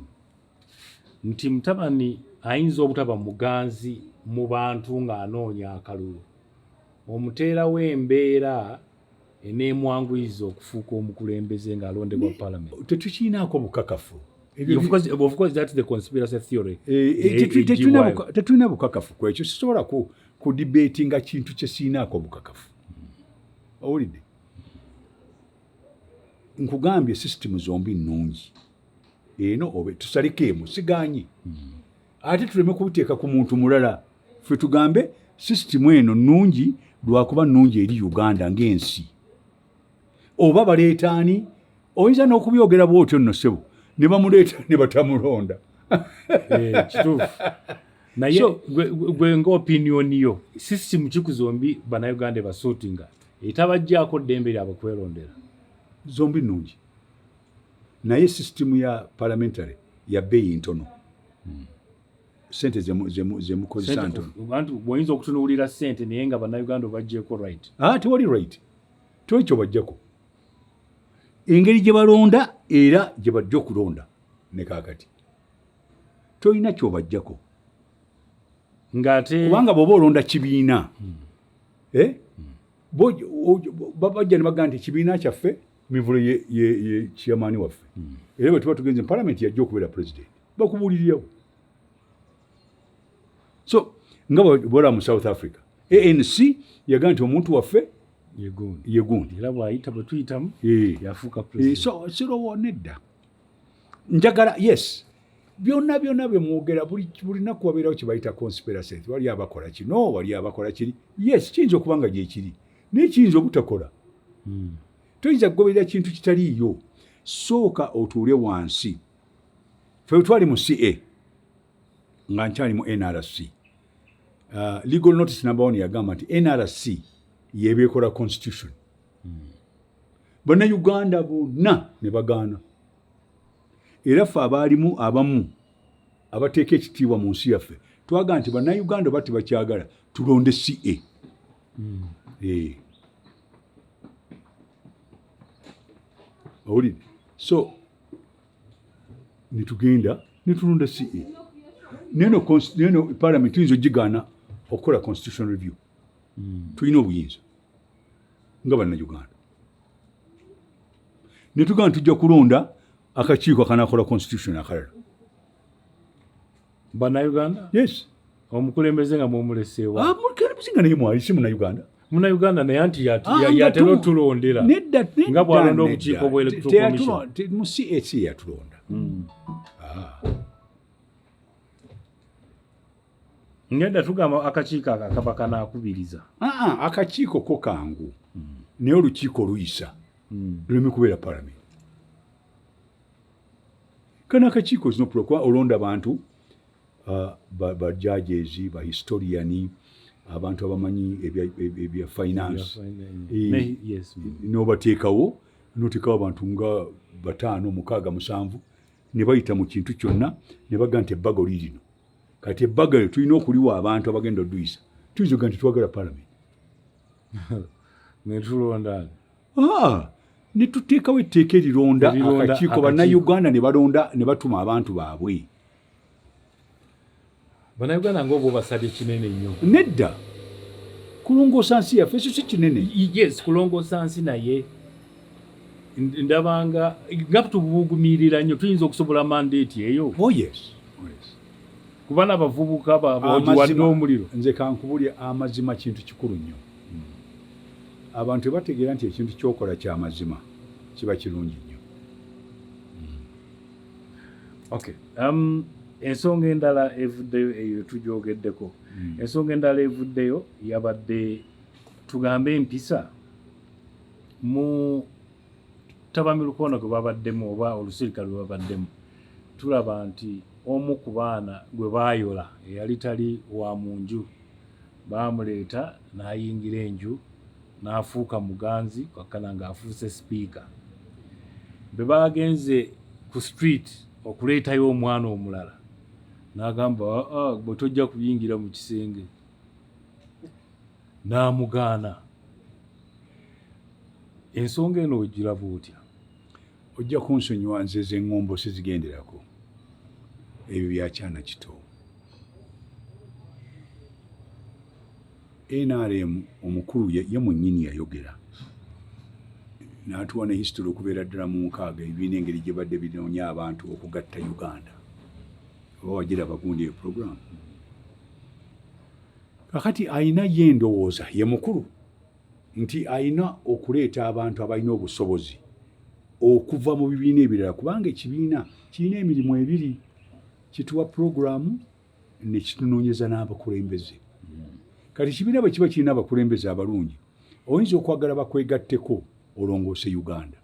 nti mutabani ayinza obutaba muganzi mu bantu ng'anoonya akalulu omuteerawo embeera eneemwanguyiza okufuuka omukulembeze ng'alondebwa parliament tetukiinaako bukakafu of course that's the conspiracy theory tetulina bukakafu ku ekyo sisobola ku debate nga kintu kye siinaako bukakafu owulidde nkugambye system zombi nnungi eno obe tusaleko emu sigaanyi ate tuleme kubiteeka ku muntu mulala ffe tugambe system eno nnungi lwakuba nnungi eri Uganda ng'ensi oba baleetaani oyinza n'okubyogera bw'otyo nno ssebo ne bamuleeta ne batamulonda kituufu naye gwe ng'opinioni yo system kikuzombi bannayuganda basuutinga etabajjaako ddembe lyabwe kwerondera zombi nnungi naye system ya parliamentary ya bbeeyi ntono sente zemukozesa ntono bw'oyinza okutunuulira ssente naye nga bannayuganda obaggyeko right tewali right tewali kyobaggyako engeri gye balonda era gye bajja okulonda ne kaakati tolina kyobaggyako kubanga bw'oba olonda kibiina bajja ne bagamba nti ekibiina kyaffe mivulo ye chairman waffe era bwe tuba tugenze parliament yajja okubeera president bakubuulirirawo so nga bw'ola mu South Africa ANC yagamba nti omuntu waffe yegundi era bw'ayita bwe tuyitamu yafuuka president so sirowo nedda njagala yes byonna bye mwogera buli nnaku wabeerawo kye bayita conspiracy wali abakola kino wali abakola kiri yes kiyinza okuba nga gyekiri n'ekiyinza obutakola. Toyinza kugoberera kintu kitaliiyo. Sooka otuule wansi. Ffe twali mu CA nga nkyali mu NRC. Legal notice number 1 yagamba nti NRC yebeekola constitution. Bannayuganda bonna ne bagaana. Era ffe abaalimu abamu abateeka ekitiibwa mu nsi yaffe twagaa nti bannayuganda bati bakyagala tulonde CA. Owulidde? So nitugenda nitulonda CA. Neno parliament tuyinza ogigaana okukola constitutional review. Tulina obuyinza nga bannayuganda. Netugamba tujja kulonda akakiiko akanakola constitution akalala. Bannayuganda? Yes. Omukulembeze nga mumuleseewa. Omukulembeze nga naye mwali si munnayuganda. Munnayuganda naye anti yatera otulondera. Nga bwalonda obukiiko bwa electoral commission. Mu CAC yatulonda. Ngenda tugamba akakiiko akaba kanaakubiriza. Akakiiko ko kangu. Naye olukiiko luyisa. Luleme kubeera parliament. Kana akakiiko zino kuba olonda abantu ba judges, ba historian, abantu abamanyi ebya finance. N'obateekawo n'oteekawo abantu nga 5, 6, 7 ne bayita mu kintu kyonna ne baga nti ebbago lirino. Kati ebbago lyo tulina okuliwa abantu abagenda oduyisa. Tuyinza okuga nti twagala parliament. Ne tulonda. Ne tuteekawo etteeka erironda akakiiko bannayuganda ne balonda ne batuma abantu baabwe. Bannayuganda ng'obo basadde kinene nnyo. Nedda. Kulongoosa nsi yaffe ekyo si kinene. Yes, kulongoosa nsi naye. Ndabanga nga tubugumirira nnyo tuyinza okusobola mandate eyo. Oh yes. Kuba n'abavubuka bagiwadde omuliro. Nze kankubulya amazima kintu kikulu nnyo. Abantu bategeera nti ekintu kyokola kya mazima kiba kirungi nnyo. Okay. Ensonga endala evuddeyo eyo tugyogeddeko. Ensonga endala evuddeyo yabadde tugambe empisa mu tabamirukono gwe babaddemu oba olusirika lwe babaddemu. Tulaba nti omu ku baana gwe baayola eyali tali wa mu nju baamuleeta n'ayingira enju n'afuuka muganzi kakkana ng'afuuse sipiika. Bwe baagenze ku street okuleetayo omwana omulala n'agamba bwe tojja kuyingira mu kisenge. N'amugaana. Ensonga eno ogiraba otya? Ojja kunsonyiwa nze z'eŋŋombo sizigenderako. Ebyo byakyana kito. NRM omukulu ye mwennyini yayogera. N'atuwa ne history okubeera ddala mu 6 ebibiina engeri gye badde binoonya abantu okugatta Uganda. Oba wagiraba gundi eyo program. Kakati ayina ye endowooza ye mukulu nti ayina okuleeta abantu abalina obusobozi okuva mu bibiina ebirala kubanga ekibiina kirina emirimu ebiri. Kituwa programu ne kitunoonyeza n'abakulembeze. Kati kibiina bwe kiba kirina abakulembeze abalungi oyinza okwagala bakwegatteko olongoose Uganda.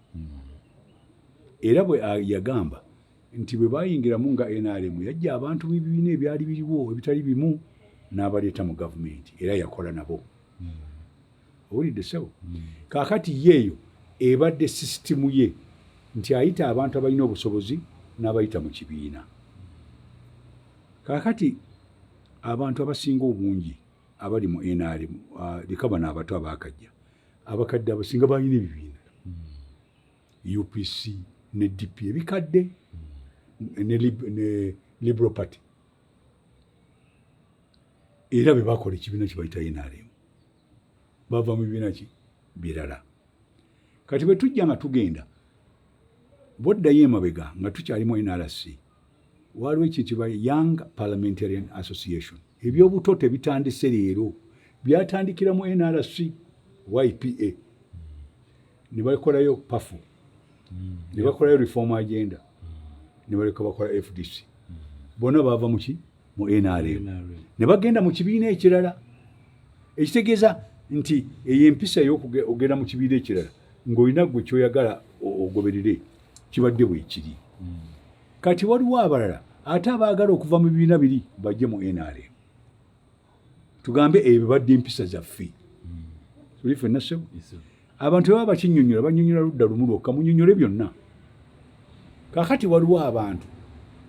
Era bwe yagamba nti bwe bayingiramu nga NRM yajja abantu b'ibibiina ebyali biriwo ebitali bimu n'abaleeta mu gavumenti era yakola nabo. Owulidde sewo? Kaakati yeeyo ebadde sisitimu ye nti ayita abantu abalina obusobozi n'abayita mu kibiina. Kaakati abantu abasinga obungi abali mu NRM likaba n'abato abaakajja abakadde abasinga balina ebibiina. UPC ne DP ebikadde ne Liberal Party. Era be bakola ekibiina kye bayita NRM. Bava mu bibiina ki birala. Kati bwe tujja nga tugenda boddayo emabega nga tukyali mu NRC waliwo ekintu kye Young Parliamentarian Association. Ebyobuto tebitandise leero byatandikira mu NRC YPA. Ne bakolayo PAFU. Ne bakolayo Reform Agenda. Ne baleka bakola FDC. Bonna bava mu ki mu NRM. Ne bagenda mu kibiina ekirala. Ekitegeeza nti ey'empisa y'okugenda mu kibiina ekirala ng'olina gwe kyoyagala ogoberere kibadde bwekiri. Kati waliwo abalala ate abaagala okuva mu bibiina biri bajje mu NRM. Tugambe ebyo badde empisa zaffe. Tuli ffenna ssebo. Abantu baba bakinnyonnyola bannyonnyola ludda lumu lwokka munnyonnyole byonna. Kaakati waliwo abantu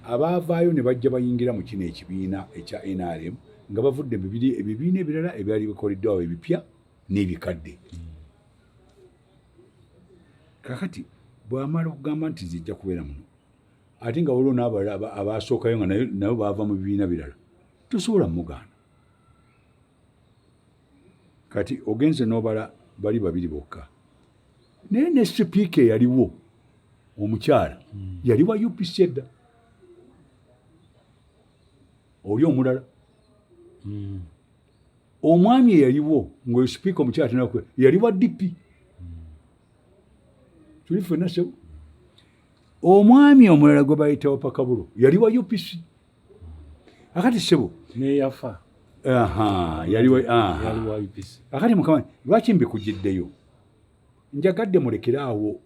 abaavaayo ne bajja bayingira mu kino ekibiina ekya NRM nga bavudde mu ebibiina ebirala ebyali bikoleddwawo ebipya n'ebikadde. Kaakati bw'amala okugamba nti zijja kubeera muno ate nga waliwo n'abalala abaasookayo nga nabo baava mu bibiina birala tosobola mugaana. Kati ogenze n'obala bali babiri bokka. Naye ne sipiika eyaliwo omukyala yali wa UPC edda. Oli omulala. Omwami eyaliwo ng'oyo sipiika omukyala tenakwe yali wa DP. Tuli ffenna ssebo. Omwami omulala gwe bayitawo Pakabulo yali wa UPC. Akati ssebo. Neyafa. Yali wa UPC. Akati mukama lwaki mbikujjiddeyo? Njagadde mulekeraawo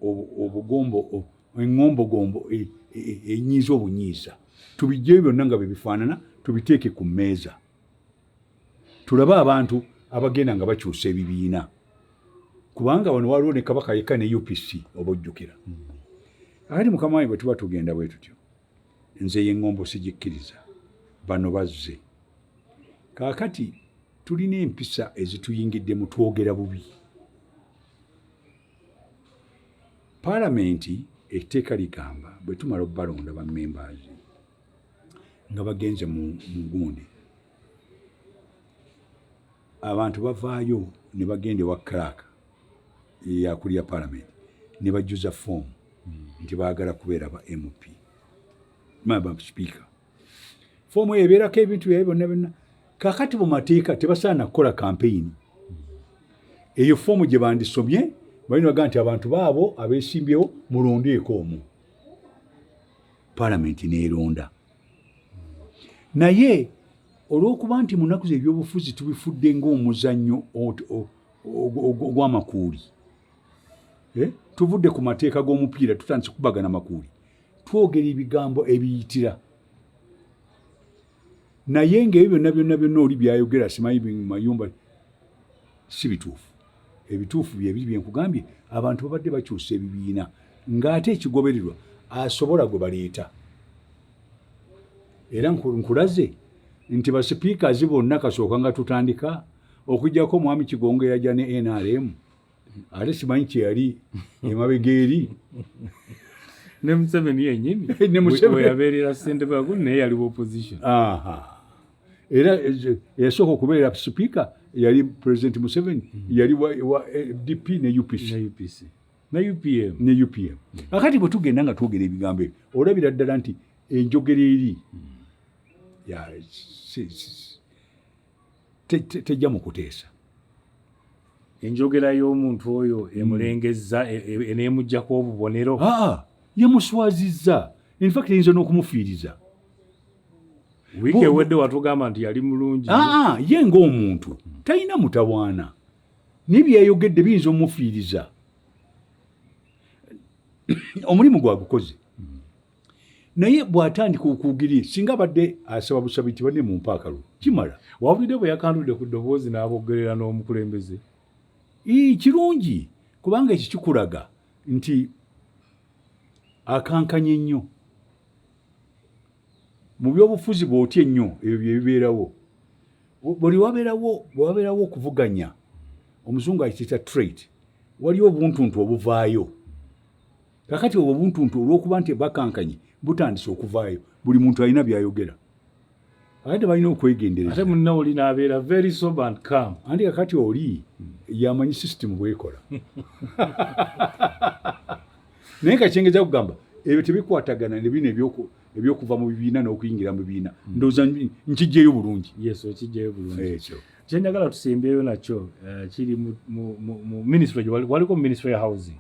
obugombo eŋŋombogombo enyiiza obunyiiza. Tubiggyeyo byonna nga bwe bifaanana tubiteeke ku mmeeza. Tulabe abantu abagenda nga bakyusa ebibiina. Kubanga wano waliwo ne Kabaka yekka ne UPC obojjukira. Akati mukama wange bwe tuba tugenda bwe tutyo. Nze y'eŋŋombo sigikkiriza. Bano bazze. Kaakati tulina empisa ezituyingiddemu twogera bubi. Paalamenti etteeka ligamba bwe tumala okubalonda bammembaazi nga bagenze mu gundi abantu bavaayo ne bagenda ewa clerk yakulira paalamenti ne bajjuza foomu nti baagala kubeera ba MP ba speaker. Foomu eyo ebeerako ebintu byayo byonna byonna. Kaakati mu mateeka tebasaana kukola kampeyini. Eyo foomu gye bandisomye balina bagaa nti abantu baabo abeesimbyewo mulondeeko omu. Paalamenti n'eronda. Naye olw'okuba nti mu nnaku z'ebyobufuzi tubifudde ng'omuzannyo ogw'amakuuli. Tuvudde ku mateeka g'omupiira tutandise kubagana makuuli. Twogera ebigambo ebiyitira. Naye ng'ebyo byonna oli byayogera simanyi mu mayumba si bituufu. Ebituufu bye biri bye nkugambye abantu babadde bakyusa ebibiina ng'ate ekigobererwa asobola gwe baleeta. Era nkulaze nti basipiikazi bonna kasooka nga tutandika okuggyako Mwami Kigongo eyajja ne NRM ate simanyi kye yali emabega eri. Ne Museveni yennyini bwe yabeerera ssentebe waggulu naye yali opposition. Era yasooka okubeera sipiika yali President Museveni yali wa DP ne UPC. Ne UPM. Akati bwe tugenda nga twogera ebigambo ebyo olabira ddala nti enjogera eri tejja mu kuteesa. Enjogera y'omuntu oyo emulengezza eneemuggyako obubonero. Yemuswazizza. In fact eyinza n'okumufiiriza. Wiiki ewedde watugamba nti yali mulungi. Ye ng'omuntu talina mutawaana. N'ebyayogedde biyinza omufiiriza. Omulimu gwagukoze. Naye bw'atandika okuwugiri singa abadde asaba busabi nti badde mu mpaakalu kimala. Wabulidde bwe yakandudde ku ddoboozi n'abogerera n'omukulembeze. Kirungi kubanga ekyo kikulaga nti akankanye nnyo. Mu byobufuzi bw'otya ennyo ebyo bye bibeerawo. Bwe wabeerawo okuvuganya omuzungu akiyita trait waliwo obuntuntu obuvaayo. Kakati obwo obuntuntu olw'okuba nti bakankanye butandise okuvaayo buli muntu alina byayogera. Ate balina okwegendereza. Ate munna oli n'abeera very sober and calm. Andi kakati oli yamanyi system bw'ekola. Naye kakyengeza kugamba ebyo tebikwatagana ne bino ebyokuva mu bibiina n'okuyingira mu bibiina. Ndowooza nkijjeyo bulungi. Yes, okijjeyo bulungi. Ekyo kye njagala tusembeyo nakyo kiri mu ministry waliko ministry ya housing.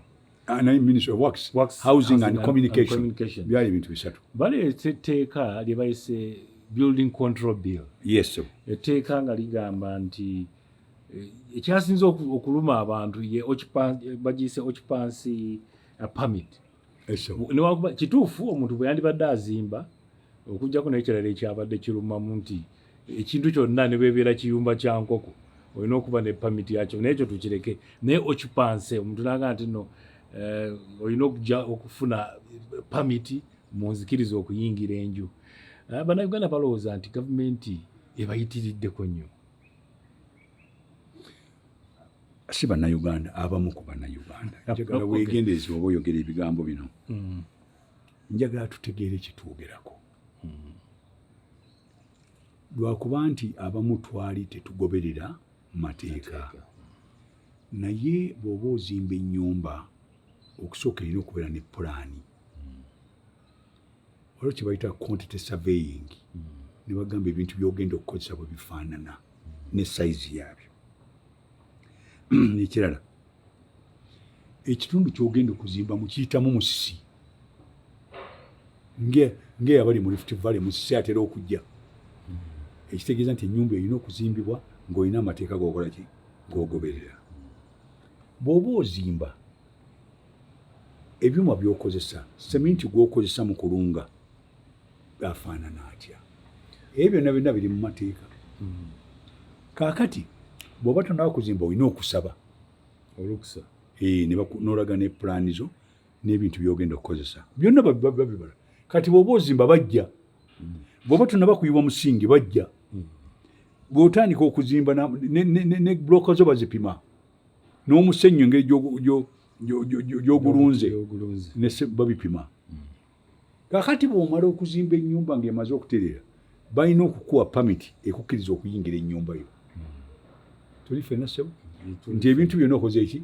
Ministry of Works, Housing and Communication. Byali bintu bisatu. Baleeta etteeka lye bayise Building Control Bill. Yes, sir. Etteeka nga ligamba nti ekyasinze okuluma abantu ye bagiyise occupancy permit. Newakuba kituufu omuntu bwe yandibadde azimba okujjako n'ekirala ekyabadde kirumamu nti ekintu kyonna ne beebeera kiyumba kya nkoko olina okuba ne pamiti yakyo, naye ekyo tukireke. Naye occupancy omuntu n'agamba nti no olina okujja okufuna pamiti munzikiriza okuyingira enju. Bannayuganda balowooza nti gavumenti ebayitiriddeko nnyo. Si bannayuganda, abamu ku bannayuganda. Njagala weegendereze oba oyogera ebigambo bino. Njagala tutegeere kitwogerako. Lwakuba nti abamu twali tetugoberera mateeka. Naye bw'oba ozimba ennyumba okusooka erina okubeera ne pulaani. Waliwo kye bayita quantity surveying. Ne bagamba ebintu by'ogenda okukozesa bwe bifaanana ne sayizi yaabyo. Ekirala, ekitundu ky'ogenda okuzimba mukiyitamu musisi. Ng'abali mu Rift Valley musisi atera okujja. Ekitegeeza nti ennyumba erina okuzimbibwa ng'olina amateeka g'okola ki? G'ogoberera. Bw'oba ozimba, ebyuma by'okozesa, seminti gw'okozesa mu kulunga gafaanana atya? Ebyo byonna byonna biri mu mateeka. Kaakati bw'oba tonaba kuzimba olina okusaba olukusa n'olaga ne pulaani zo n'ebintu by'ogenda okukozesa byonna babibala. Kati bw'oba ozimba bajja, bw'oba tonaba kuyiwa musingi bajja. Bw'otandika okuzimba ne bulooka zo bazipima n'omusenyu engeri gy'ogulunze babipima. Kaakati bw'omala okuzimba ennyumba ng'emaze okutereera balina okukuwa pamiti ekukkiriza okuyingira ennyumba yo. Tuli ffenna ssebo nti ebintu byonna okoze eki?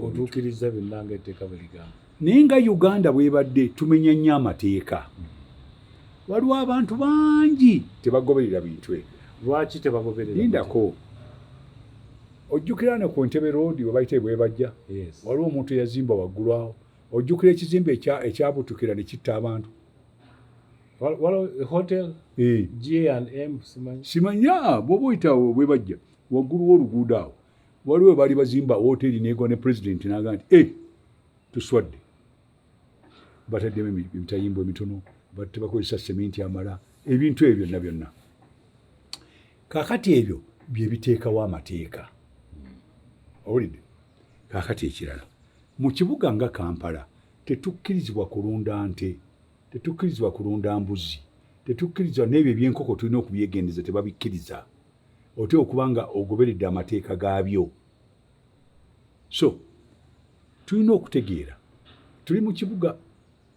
Otuukiriza byonna ng'etteeka bwe ligamba. Naye nga Uganda bw'ebadde tumenya nnyo amateeka. Waliwo abantu bangi tebagoberera bintu ebyo. Lwaki tebagoberera? Lindako. Ojjukira wano ku Ntebe Road we bayita bwe bajja. Waliwo omuntu eyazimba waggulu awo. Ojjukira ekizimbe ekyabutukira ne kitta abantu. Waliwo hotel G&M simanya bw'oba oyita bwe bajja waggulu w'oluguudo awo. Waliwo baali bazimba wooteri n'egwa ne pulezidenti n'agamba nti tuswadde. Bataddemu ebitayimbwa emitono, tebakozesa seminti amala, ebintu ebyo byonna byonna. Kaakati ebyo bye biteekawo amateeka. Owulidde? Kaakati ekirala, mu kibuga nga Kampala tetukkirizibwa kulunda nte, tetukkirizibwa kulunda mbuzi, tetukkirizibwa n'ebyo eby'enkoko tulina okubyegendeza tebabikkiriza. Oteekwa okuba nga ogoberedde amateeka gaabyo. So tulina okutegeera tuli mu kibuga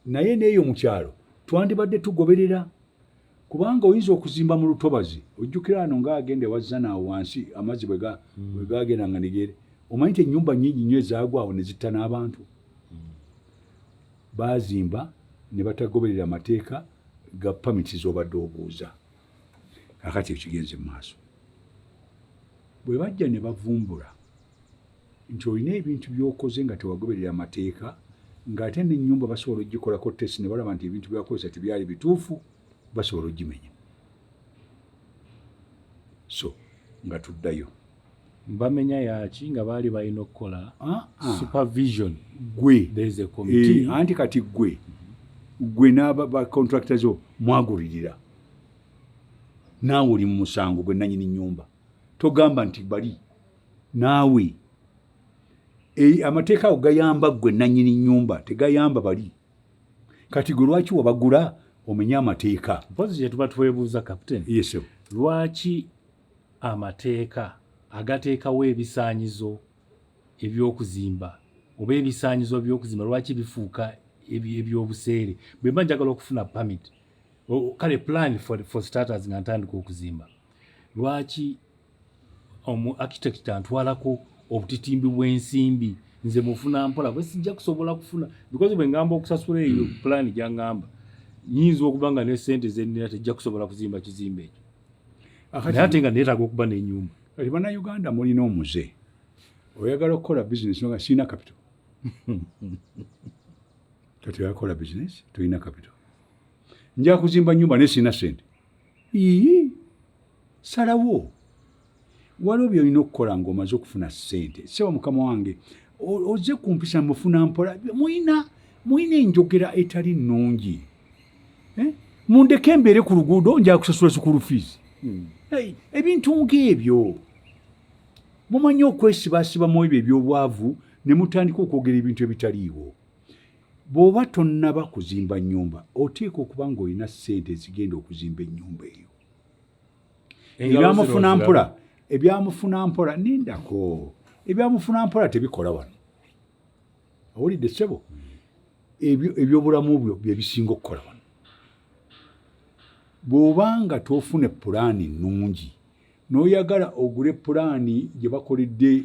naye n'eyo mu kyalo twandibadde tugoberera, kubanga oyinza okuzimba mu lutobazi. Ojjukira wano ng'agenda ewazzana awo wansi amazzi bwe gaagenda nga negere. Omanyi nti ennyumba nnyingi nnyo ezaagwawo ne zitta n'abantu. Baazimba ne batagoberera amateeka ga pamiti z'obadde obuuza. Kaakati ekigenze mu maaso. Bwe bajja ne bavumbula nti olina ebintu by'okoze nga tewagoberera amateeka, ng'ate n'ennyumba basobola ogikolako testi ne balaba nti ebintu byakozesa tebyali bituufu, basobola ogimenya. So nga tuddayo. Bamenya yaki nga baali balina okukola supervision. Gwe there is a committee. Anti kati gwe n'aba contractors mwagulirira. Naawe oli mu musango gwe nannyini nnyumba. Togamba nti bali naawe. Amateeka ago gayamba gwe nannyini nnyumba, tegayamba bali. Kati gwe lwaki wabagula omenya amateeka? Mpozi kye tuba twebuuza Captain. Yes. Lwaki amateeka agateekawo ebisaanyizo eby'okuzimba oba ebisaanyizo by'okuzimba lwaki bifuuka ebyobuseere? Bwe mba njagala okufuna permit, kale plan for starters nga ntandika okuzimba, lwaki architect antwalako obutitimbi bw'ensimbi nze mufuna mpola bwe sijja kusobola kufuna, because bwe ngamba okusasula eyo plan gyangamba nyinza okuba nga ne ssente zenina tejja kusobola kuzimba kizimbe ekyo. Naye ate nga neetaaga okuba n'ennyumba. Kati bannayuganda mulina omuze. Oyagala okukola bizinesi nga sirina capital. Kati oyakola bizinesi tulina capital. Nja kuzimba nnyumba naye sirina ssente. Salawo. waliwo byolina okukola ng'omaze okufuna ssente. Seba mukama wange ozze kumpisa mufuna mpola, muyina enjogera etali nnungi. Mundeke mbeere ku luguudo nja kusasula school fees. Ebintu ng'ebyo mumanyi okwesibasibamu ebyo ebyobwavu ne mutandika okwogera ebintu ebitaliiwo. Bw'oba tonnaba kuzimba nnyumba oteeka okuba ng'olina ssente ezigenda okuzimba ennyumba eyo. Ebyamufuna mpola nindako. Ebyamufuna mpola tebikola wano. Owulidde ssebo? Ebyobulamu byo bye bisinga okukola wano. Bw'obanga toofune pulaani nnungi n'oyagala ogule pulaani gye bakoledde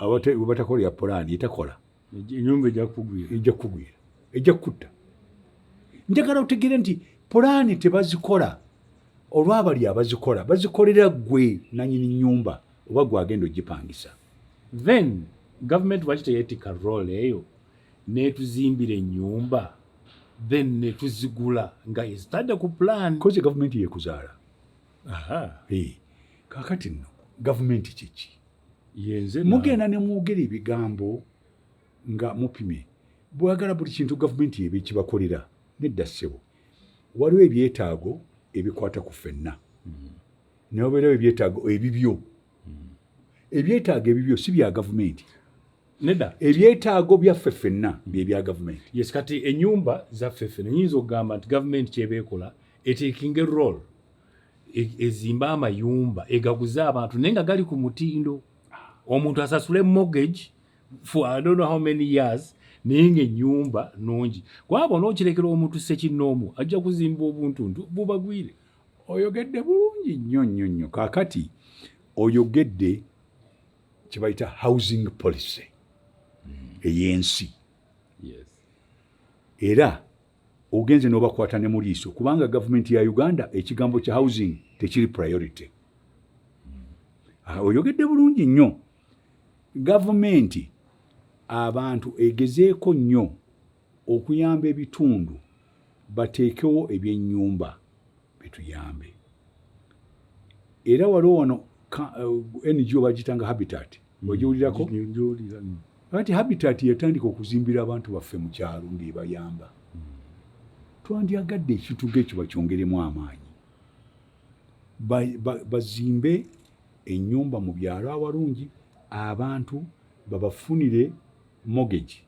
we batakolera pulaani etakola, ennyumba ejja kugwira, ejja kutta. Njagala otegere nti pulaani tebazikola olw'abali abazikola, bazikolera ggwe nannyini nnyumba oba gwagenda ogipangisa. Then government lwaki teyeetika role eyo n'etuzimbira ennyumba then netuzigula nga ezitadde ku plan? Kozi gavumenti yekuzaala. Kaakati nno gavumenti kiki? Mugenda ne mwogera ebigambo nga mupime. Bwagala buli kintu gavumenti eba ekibakolera. Nedda ssebo, waliwo ebyetaago ebikwata ku ffenna. Ne wabeerawo ebyetaago ebibyo. Ebyetaago ebibyo si bya gavumenti. Nedda. Ebyetaago byaffe ffenna bye bya gavumenti. Yes, kati ennyumba zaffe ffenna nyinza okugamba nti gavumenti kyeba ekola eteekinga role ezimba amayumba egaguza abantu naye nga gali ku mutindo. Omuntu asasule mortgage for I don't know how many years naye ng'ennyumba nnungi. Kwaba n'okirekera omuntu ssekinnoomu ajja kuzimba obuntuntu bubagwire. Oyogedde bulungi nnyo. Kaakati oyogedde kye bayita housing policy ey'ensi. Yes. Era ogenze n'obakwata ne mu liiso kubanga gavumenti ya Uganda ekigambo kya housing tekiri priority. Oyogedde bulungi nnyo. Gavumenti abantu egezeeko nnyo okuyamba ebitundu bateekewo ebyennyumba bituyambe. Era waliwo wano NGO bagitanga Habitat. Ogiwulirako? Kati Habitat yatandika okuzimbira abantu baffe mu kyalo ng'ebayamba. Twandyagadde ekintu ng'ekyo bakyongeremu amaanyi. Bazimbe ennyumba mu byalo awalungi, abantu babafunire mortgage,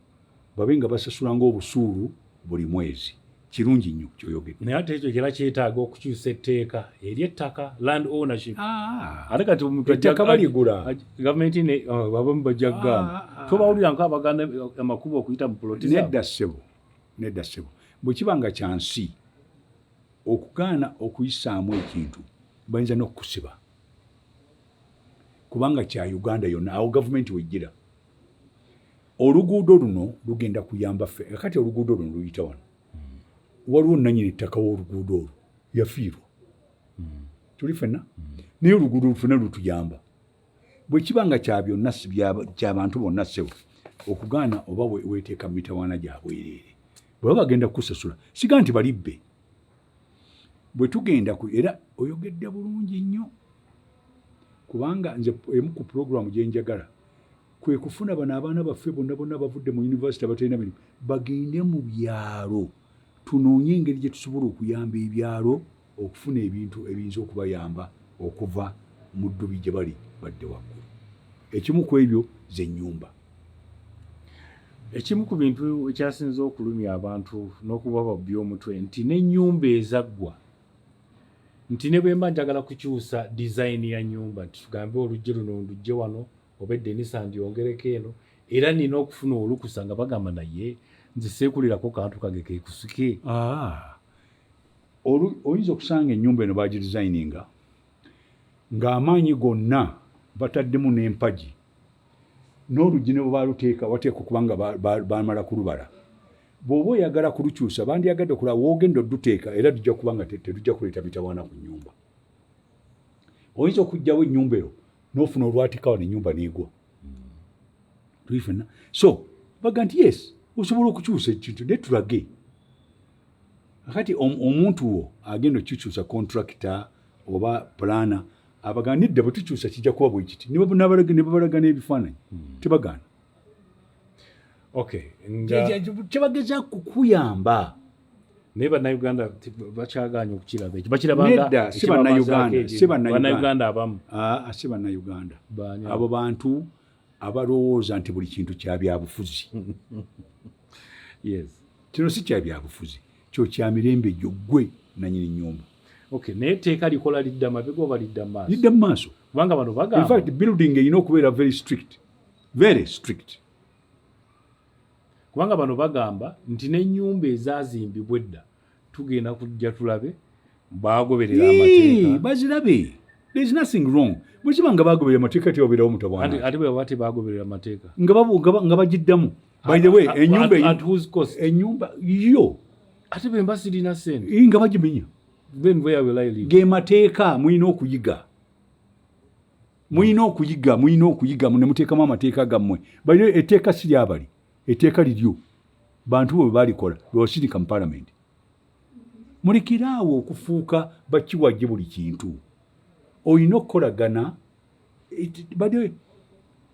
babe nga basasula ng'obusuulu buli mwezi. Kirungi nnyo ky'oyogedde. Naye ate ekyo kira kyetaaga okukyusa etteeka ery'ettaka, land ownership. Ate kati omuntu ettaka baligula. Gavumenti abamu bajja kugamba. Tobawulira nk'abaganda amakubo okuyita mu poloti zaabwe. Nedda ssebo. Bwe kiba nga kya nsi okugaana okuyisaamu ekintu bayinza n'okukusiba. Kubanga kya Uganda yonna awo gavumenti wejjira. Oluguudo luno lugenda kuyamba ffe. Kati oluguudo luno luyita wano. Waliwo nannyini ettaka w'oluguudo olwo yafiirwa. Tuli ffenna? Naye oluguudo lufena lutuyamba. Bwe kiba nga kya byonna ky'abantu bonna ssebo okugaana oba weeteeka mu mitawaana gya bwereere. Bwe bagenda kukusasula siga nti balibbe. Bwe tugenda era oyogedde bulungi nnyo. Kubanga nze emu ku puroguramu gye njagala kwe kufuna bano abaana baffe bonna bavudde mu yunivasite abatalina mirimu bagende mu byalo tunoonye engeri gye tusobola okuyamba ebyalo okufuna ebintu ebiyinza okubayamba okuva mu ddubi gye bali badde waggulu. Ekimu ku ebyo ze nnyumba. Ekimu ku bintu ekyasinze okulumya abantu n'okuba babbi omutwe nti n'ennyumba ezaggwa nti ne bwe mba njagala kukyusa design ya nnyumba nti tugambe oluggi luno ndugye wano oba eddenisa ndyongereko eno era nina okufuna olukusa nga bagamba naye nze seekulirako kantu kage kekusike. Oyinza okusanga ennyumba eno bagidesigninga ng'amaanyi gonna bataddemu n'empagi n'oluggi ne bwe baluteeka wateeka okuba nga bamala kulubala. Bw'oba oyagala kulukyusa bandyagadde okulaba woogenda odduteeka era tujja kuba nga tetujja kuleeta mitawaana ku nnyumba. Oyinza okuggyawo ennyumba eyo n'ofuna olwatikawo n'ennyumba n'egwa. Tuli ffenna. So baga nti yes osobola okukyusa ekintu naye tulage. Kati omuntu wo agenda okukyusa kontrakita oba pulaana abaganidde bwe tukyusa kijja kuba bwe kiti ne babalagana ebifaananyi tebagaana kyebageza kukuyamba naye bannayuganda bakyaganya okukiraba ekyo nedda si bannayuganda abamu si bannayuganda abo bantu abalowooza nti buli kintu kya byabufuzi kino si kya byabufuzi kyo kya mirembe gyo ggwe nanyini nnyumba naye etteeka likola lidda mabega oba lidda mu maaso kubanga bano bagamba in fact building erina okubeera very strict kubanga bano bagamba nti n'ennyumba ezazimbibwa edda tugenda kujja tulabe bagoberera amateeka bazirabe there is nothing wrong bwe kiba nga bagoberera amateeka tebabeerawo mutabaana ate bwe bati bagoberera amateeka nga bagiddamu by the way ennyumba yo ate bwe mba sirina ssente nga bagimenya then where will I live? Ge mateeka mulina okuyiga ne muteekamu amateeka gammwe bali etteeka si lyabali etteeka liryo bantu bwe balikola lwasirika mu palamenti mulekiraawo okufuuka bakiwajje buli kintu olina okukolagana bali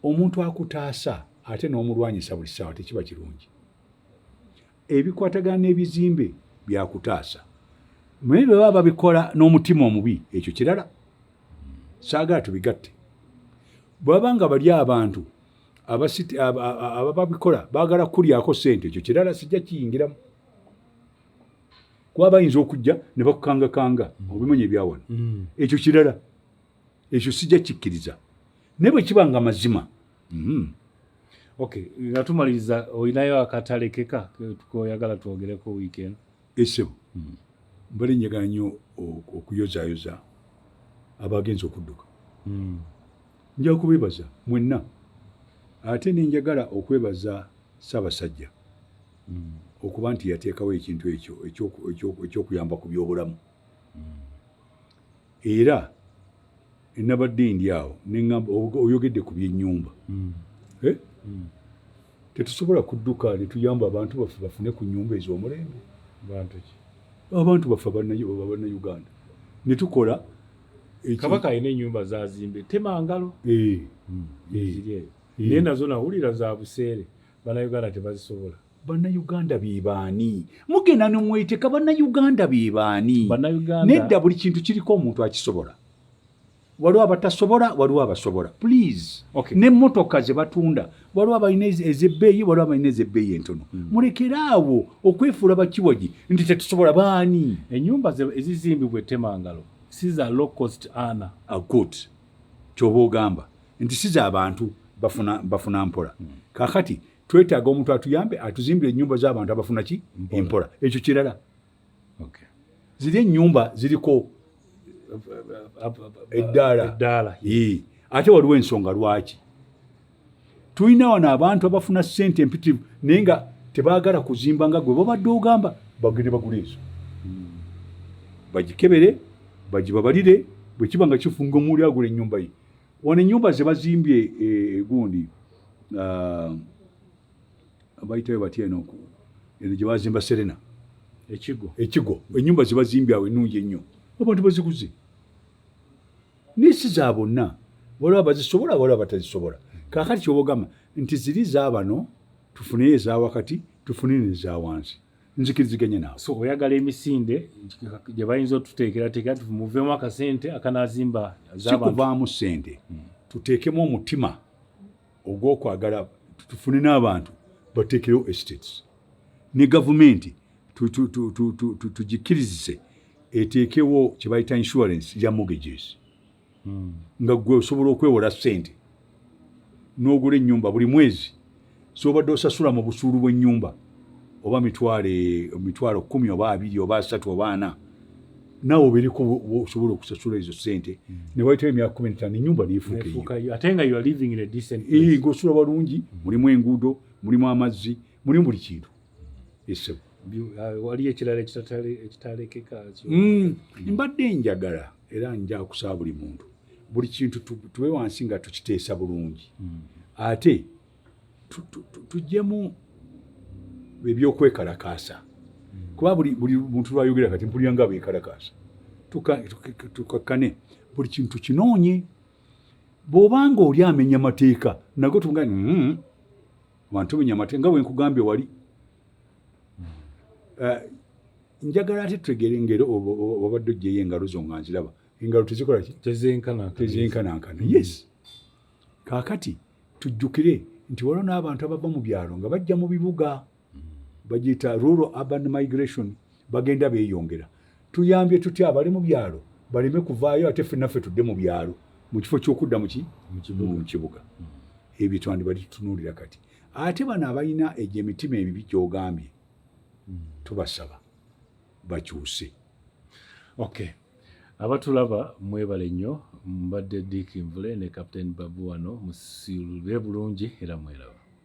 omuntu akutaasa ate n'omulwanyisa buli ssaawa tekiba kirungi ebikwatagana n'ebizimbe byakutaasa naye bwe baba babikola n'omutima omubi ekyo kirala saagala tubigatte bw'aba nga bali abantu abababikola baagala kulyako ssente ekyo kirala sijja kiyingiramu kuba bayinza okujja ne bakukangakanga obimanyi ebyawano ekyo kirala ekyo sijja kikkiriza naye bwe kiba nga mazima nga tumaliriza olinayo akatalekeka koyagala twogereko weekend esebo mbale njagala nnyo okuyozaayoza abagenzi okudduka nja kubeebaza mwenna ate nenjagala okwebaza Ssaabasajja okuba nti yateekawo ekintu ekyo ekyokuyamba ku byobulamu era nabadde ndi awo neŋŋamba oyogedde ku byennyumba tetusobola kudduka ne tuyamba abantu baffe bafune ku nnyumba ez'omulembe abantu baffe abannayuganda ne tukola Kabaka alina ennyumba zazimbe temangalo naye nazo nawulira za buseere bannayuganda tebazisobola bannayuganda be baani mugenda ne mweteka bannayuganda be baani nedda buli kintu kiriko omuntu akisobola waliwo abatasobola waliwo abasobola please n'emmotoka ze batunda waliwo abalina ez'ebbeeyi waliwo abalina ez'ebbeeyi entono mulekeraawo okwefuula bakiwagi nti tetusobola baani ennyumba ezizimbibwa ettemangalo si za low cost earner good kyoba ogamba nti si za abantu bafuna mpola kaakati twetaaga omuntu atuyambe atuzimbire ennyumba z'abantu abafuna ki empola ekyo kirala ziri ennyumba ziriko eddaala ate waliwo ensonga lwaki tulina wano abantu abafuna ssente empitirivu naye nga tebaagala kuzimba nga gwe babadde ogamba bagende bagula ezo bagikebere bagibabalire bwe kiba nga kifunga omuwuli agula ennyumba ye wano ennyumba ze bazimbye gundi bayitayo batya eno gye bazimba Serena ekigo ennyumba ze bazimbye awo ennungi ennyo abantu baziguze naye si za bonna waliwo abazisobola waliwo abatazisobola kaakati kyobagamba nti ziri zaabano tufuneyo eza wakati tufune neza wansi nzikiriziganya naawe so oyagala emisinde gye bayinza otuteekerateekera tumuveemu akasente akanazimba sikuvaamu ssente tuteekemu omutima ogw'okwagala tufune n'abantu bateekerewo estates ne gavumenti tugikirizise eteekewo kye bayita insurance ya mortgages nga gwe osobola okwewola ssente n'ogula ennyumba buli mwezi sobadde osasula mu busuulu bw'ennyumba oba emitwalo 10 oba 2 oba 3 oba 4 naawe obeereko osobola okusasula ezo ssente ne wayitawo emyaka 15 ennyumba neefuuka ate nga you are living in a decent place ng'osula balungi mulimu enguudo mulimu amazzi mulimu buli kintu esebo waliyo ekirala ekitalekeka mbadde njagala era nja kusaba buli muntu buli kintu tube wansi nga tukiteesa bulungi ate tujjemu ebyokwekalakaasa kuba buli muntu lwayogera kati mpulira nga beekalakaasa tukakkane buli kintu kinoonye. Bw'obanga oli amenya mateeka nago tunga abantu bamenya amateeka nga bwe nkugambye wali. Njagala ate tutegeere engero obadde oggyeyo engalo zo nga nziraba. Engalo tezikola ki? Tezenkanankana. Yes. Kaakati tujjukire nti waliwo n'abantu abava mu byalo nga bajja mu bibuga. Bagiyita rural urban migration, bagenda beeyongera. Tuyambye tutya abali mu byalo baleme kuvaayo ate ffennaffe tudde mu byalo mu kifo ky'okudda mu kibuga. Ebyo twandibadde tutunuulira kati. Ate bano abalina egyo emitima emibi gy'ogambye tubasaba bakyuse. Okay. Abatulaba mwebale nnyo, mbadde Dick Nvule ne Captain Babu wano, musiibule bulungi era mweraba.